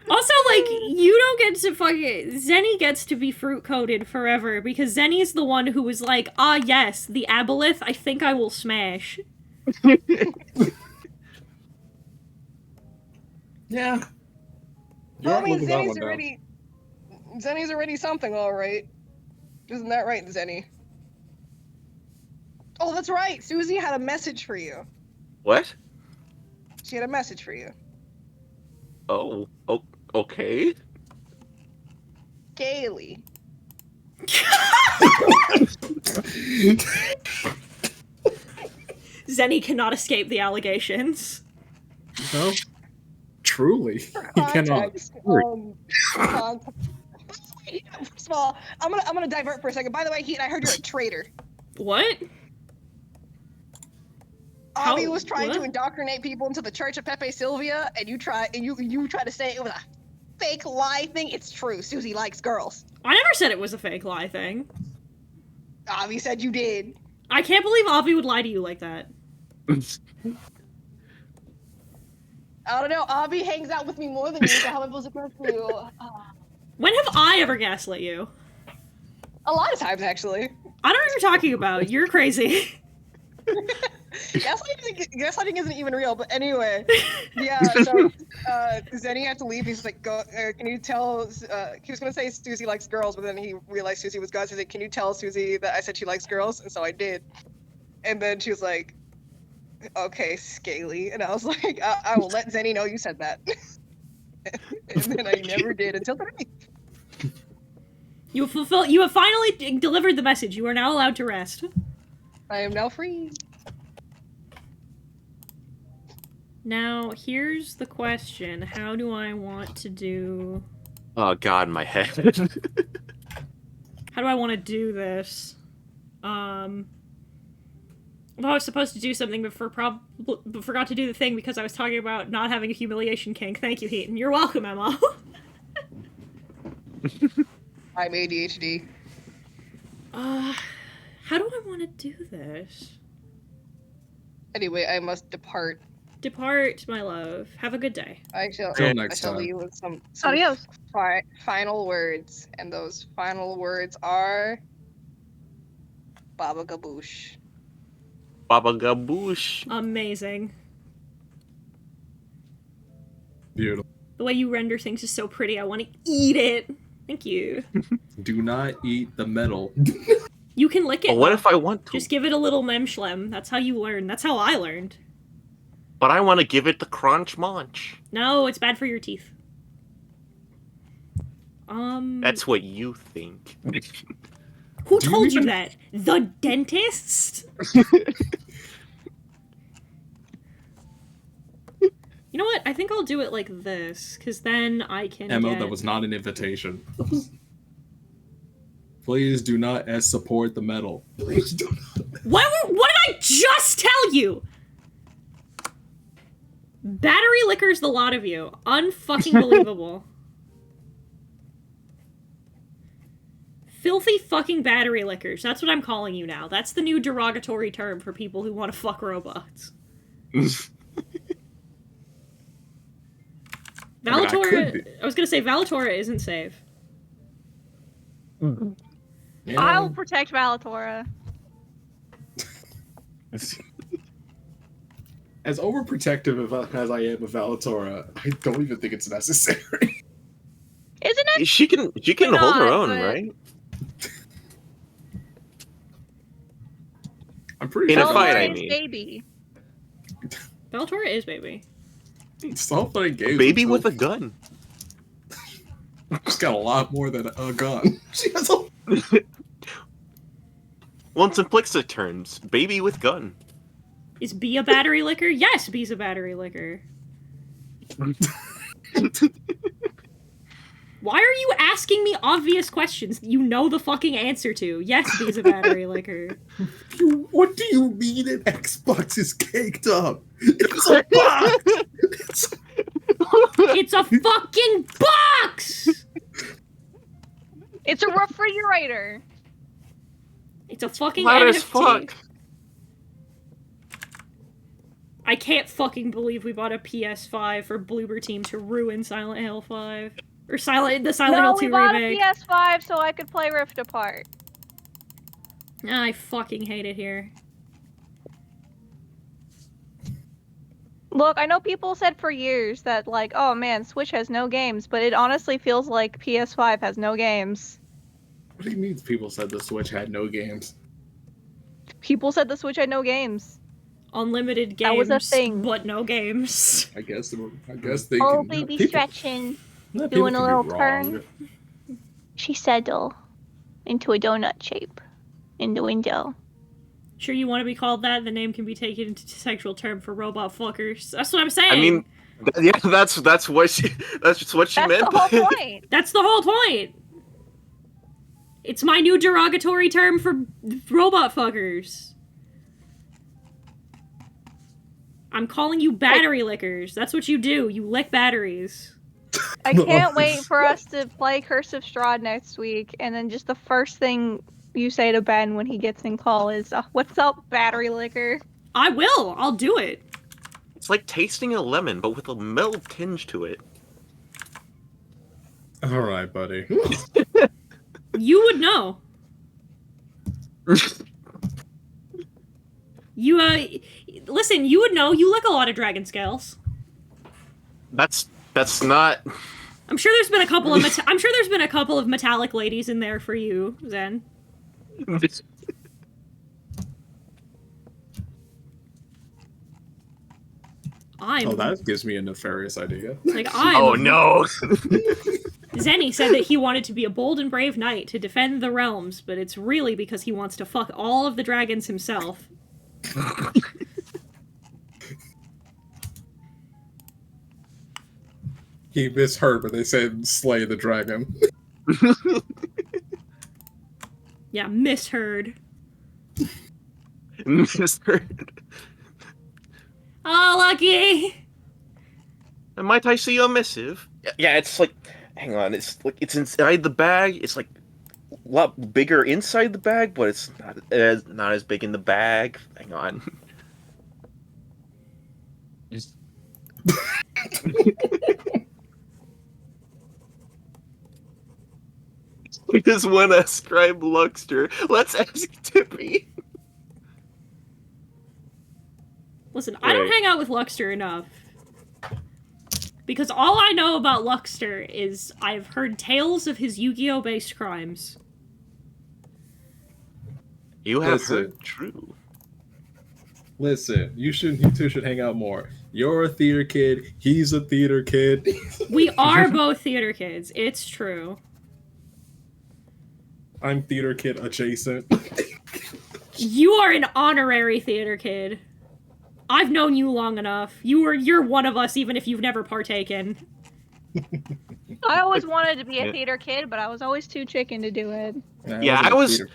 Also, like, you don't get to fucking... Zenny gets to be fruit-coated forever, because Zenny's the one who was like, ah, yes, the aboleth, I think I will smash. Yeah. Well, I You're mean, living that one down. Zenny's already something, all right. Isn't that right, Zenny? Oh, that's right. Susie had a message for you. What? She had a message for you. Oh, okay. Gaily. Zenny cannot escape the allegations. No. Truly. For He cannot. context, first of all, I'm gonna divert for a second. By the way, Heat, I heard you're a traitor. What? How- Avi was trying to what? indoctrinate people into the Church of Pepe Sylvia, and you try to say it was a fake lie thing. It's true. Susie likes girls. I never said it was a fake lie thing. Avi said you did. I can't believe Avi would lie to you like that. I don't know. Avi hangs out with me more than you, so how am I supposed to? When have I ever gaslit you? A lot of times, actually. I don't know what you're talking about. You're crazy. Gaslighting isn't even real, but anyway. Yeah, so Zenny had to leave. He's like, "Go. Can you tell?" He was gonna say Susie likes girls, but then he realized Susie was God. So he's like, "Can you tell Susie that I said she likes girls?" And so I did. And then she was like, "Okay, Scaly." And I was like, "I will let Zenny know you said that." And then I never did until today. You have finally delivered the message. You are now allowed to rest. I am now free. Now, here's the question. How do I want to do... Oh god, my head. How do I want to do this? I was supposed to do something, but forgot to do the thing because I was talking about not having a humiliation kink. Thank you, Heaton. You're welcome, Emma. I'm ADHD. How do I want to do this? Anyway, I must depart. Depart, my love. Have a good day. I shall Till next time. leave with some Adios. final words, and those final words are Baba Gaboosh. Baba Gaboosh. Amazing. Beautiful. The way you render things is so pretty. I want to eat it. Thank you. Do not eat the metal. You can lick it. But what though. if I want to? Just give it a little memschlem. That's how you learn. That's how I learned. But I want to give it the crunch munch. No, it's bad for your teeth. That's what you think. Who Do you told you even- that? The dentist? You know what? I think I'll do it like this, because then I can Emma, get... that was not an invitation. Please do not support the metal. Please do not. What did I just tell you? Battery lickers the lot of you. Unfucking believable. Filthy fucking battery lickers. That's what I'm calling you now. That's the new derogatory term for people who want to fuck robots. Valatora, I was gonna say Valatora isn't safe. Yeah. I'll protect Valatora. As overprotective as I am of Valatora, I don't even think it's necessary. Isn't it? She can Why hold her not, own, but- right? I'm pretty In a sure fight, I Valatora's mean. baby. Valatora is baby. Stop playing games. Baby with a gun. She's got a lot more than a gun. She has a... Well, in simplistic terms, baby with gun. Is B a battery licker? Yes, B's a battery licker. Why are you asking me obvious questions that you know the fucking answer to? Yes, B's a battery licker. What do you mean an Xbox is caked up? It's a box! It's a fucking box! It's a refrigerator. It's a fucking Loud NFT. as fuck. I can't fucking believe we bought a PS5 for Bloober Team to ruin Silent Hill 5. Or the Silent No, Hill we 2 bought remake. a PS5 so I could play Rift Apart. I fucking hate it here. Look, I know people said for years that, like, oh man, Switch has no games, but it honestly feels like PS5 has no games. What do you mean people said the Switch had no games? People said the Switch had no games. Unlimited games, That was a thing. but no games. I guess they Oh, can... baby people, stretching. people doing a can be little wrong. turn. She settled into a donut shape in the window. Sure you want to be called that? The name can be taken into sexual term for robot fuckers. That's what I'm saying. I mean, yeah, that's what she that's what she That's meant. the whole point. That's the whole point. It's my new derogatory term for robot fuckers. I'm calling you battery lickers. That's what you do. You lick batteries. I can't wait for us to play Curse of Strahd next week, and then just the first thing you say to Ben when he gets in call is, "What's up, battery licker?" I will. I'll do it. It's like tasting a lemon, but with a metal tinge to it. All right, buddy. You would know. You, listen, you would know. You lick a lot of dragon scales. That's not. I'm sure there's been a couple of I'm sure there's been a couple of metallic ladies in there for you, Zen. Oh, that gives me a nefarious idea. Like I'm. Oh no! Zenny said that he wanted to be a bold and brave knight to defend the realms, but it's really because he wants to fuck all of the dragons himself. He misheard, but they said slay the dragon. Yeah, misheard. Misheard. Oh, lucky! And might I see your missive? Yeah, it's like, hang on, it's like it's inside the bag. It's like a lot bigger inside the bag, but it's not as big in the bag. Hang on. We just want to ascribe Luxter. Let's ask Tippy. Listen, I don't Right. hang out with Luxter enough. Because all I know about Luxter is I've heard tales of his Yu-Gi-Oh! Based crimes. You have Listen. heard true. Listen, you two should hang out more. You're a theater kid. He's a theater kid. We are both theater kids. It's true. I'm theater kid adjacent. You are an honorary theater kid. I've known you long enough. You're one of us, even if you've never partaken. I always wanted to be a Yeah. theater kid, but I was always too chicken to do it. Yeah, I was. theater-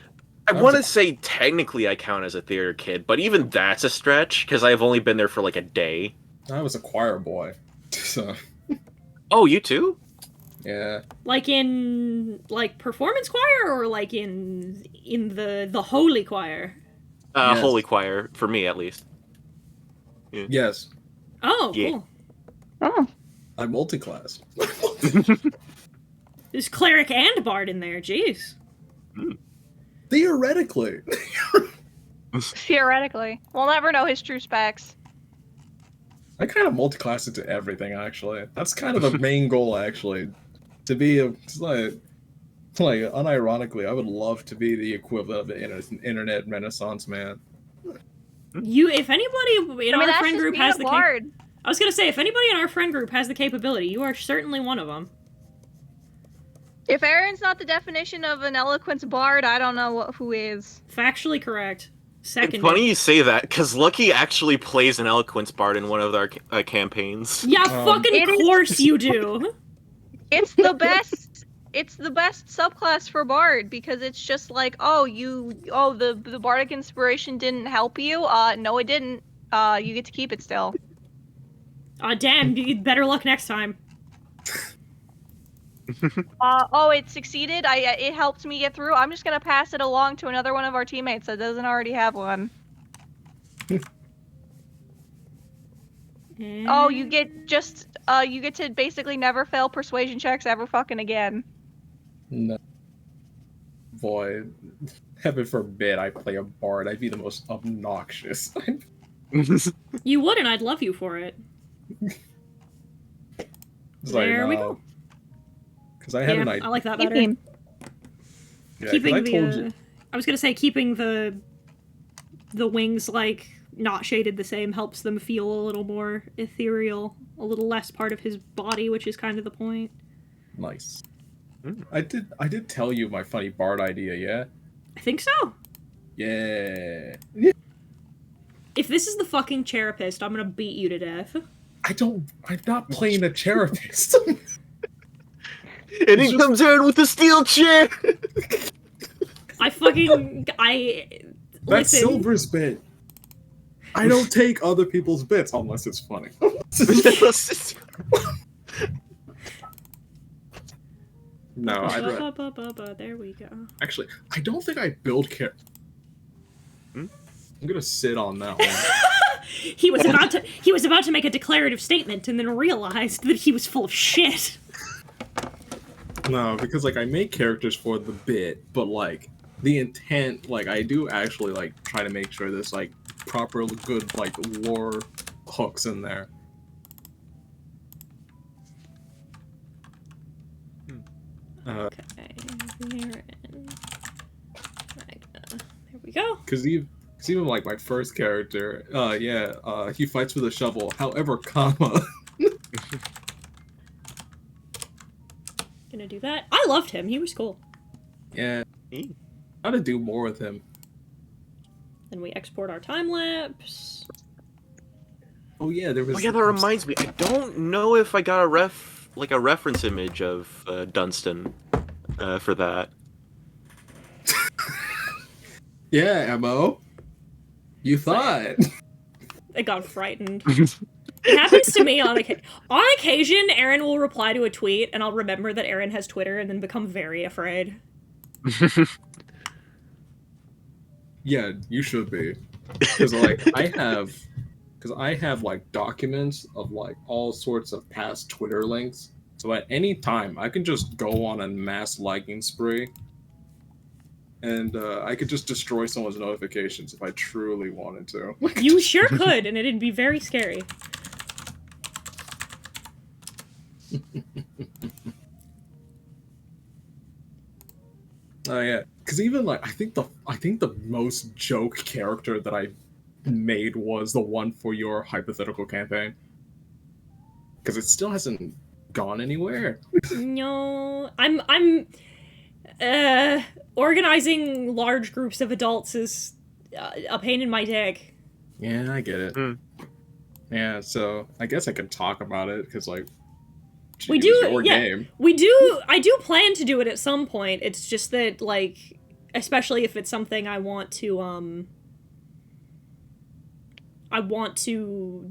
I was want a- to say technically I count as a theater kid, but even that's a stretch because I've only been there for like a day. I was a choir boy. So, Oh, you too? yeah. Like in performance choir or like in the holy choir? Yes. Holy choir, for me at least. Yes. Oh, Yeah. cool. Oh, I multi-classed. There's cleric and bard in there. Jeez. Theoretically. theoretically. We'll never know his true specs. I kind of multi-class into everything, actually. That's kind of the main goal, actually. To be it's like unironically, I would love to be the equivalent of an internet renaissance man. If anybody in our that's friend just group being has a the bard. I was gonna say, if anybody in our friend group has the capability, you are certainly one of them. If Aaron's not the definition of an eloquence bard, I don't know who is. Factually correct. It's Second. funny you say that because Lucky actually plays an eloquence bard in one of our campaigns. Yeah, fucking It is- course you do. It's the best. It's the best subclass for bard because it's just like, the bardic inspiration didn't help you. No, it didn't. You get to keep it still. Aw, damn, you get better luck next time. It succeeded. It helped me get through. I'm just gonna pass it along to another one of our teammates that doesn't already have one. Oh, you get to basically never fail persuasion checks ever fucking again. No. Boy, heaven forbid I play a bard. I'd be the most obnoxious. You would, and I'd love you for it. It's like, There we go. Because I had Yeah, an idea. I like that Keep better. him. Yeah, 'cause Keeping I the, told you. I was gonna say keeping the wings not shaded the same helps them feel a little more ethereal, a little less part of his body, which is kind of the point. Nice. I did tell you my funny bard idea, yeah? I think so. Yeah. If this is the fucking Cherapist, I'm gonna beat you to death. I'm not playing a Cherapist. And he comes in with a steel chair! That's Listen, Silver's bit. I don't take other people's bits unless it's funny. No, there we go. actually, I don't think I build I'm gonna sit on that one. He was about to make a declarative statement and then realized that he was full of shit. No, because I make characters for the bit, but the intent, I do actually try to make sure there's proper good lore hooks in there. Okay, there we go. Because even my first character, he fights with a shovel. However, Gonna do that. I loved him. He was cool. yeah, gotta do more with him. Then we export our time lapse. Oh yeah, there was. Oh yeah, that reminds me. I don't know if I got a reference image of Dunstan for that. Yeah, Mo. You thought. I got frightened. It happens to me on occasion. Aaron will reply to a tweet, and I'll remember that Aaron has Twitter, and then become very afraid. Yeah, you should be. Because I have documents of all sorts of past Twitter links. So at any time, I can just go on a mass liking spree, and I could just destroy someone's notifications if I truly wanted to. You sure could, and it'd be very scary. Oh yeah, because even I think the most joke character that I made was the one for your hypothetical campaign, because it still hasn't gone anywhere. No, I'm organizing large groups of adults is a pain in my dick. Yeah, I get it. Yeah, so I guess I can talk about it because We it's do, your yeah. game. I do plan to do it at some point. It's just that especially if it's something I want to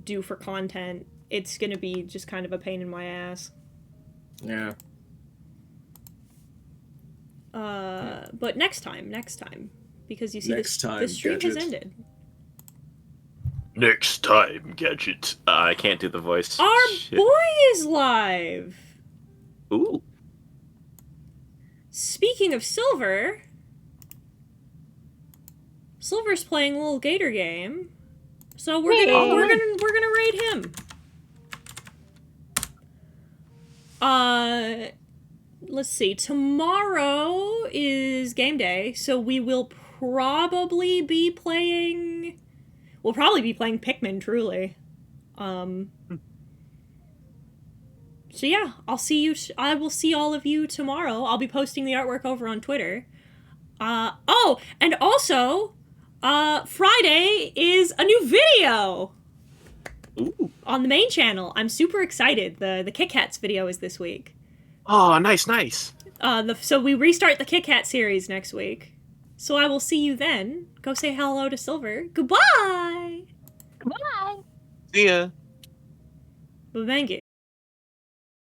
do for content, it's gonna be just kind of a pain in my ass. Yeah. But next time, because you see Next time, this stream has Gadget. ended. Next time, Gadget. I can't do the voice. Our Shit. boy is live. Ooh. Speaking of Silver, Silver's playing a little Gator game, so we're gonna raid him. Let's see. Tomorrow is game day, so we will probably be playing. We'll probably be playing Pikmin. Truly. So yeah, I'll see you. I will see all of you tomorrow. I'll be posting the artwork over on Twitter. Oh, and also, Friday is a new video. Ooh. On the main channel. I'm super excited. The Kit Kats video is this week. Oh, nice. So we restart the Kit Kat series next week. So I will see you then. Go say hello to Silver. Goodbye. Bye. See ya. Bye.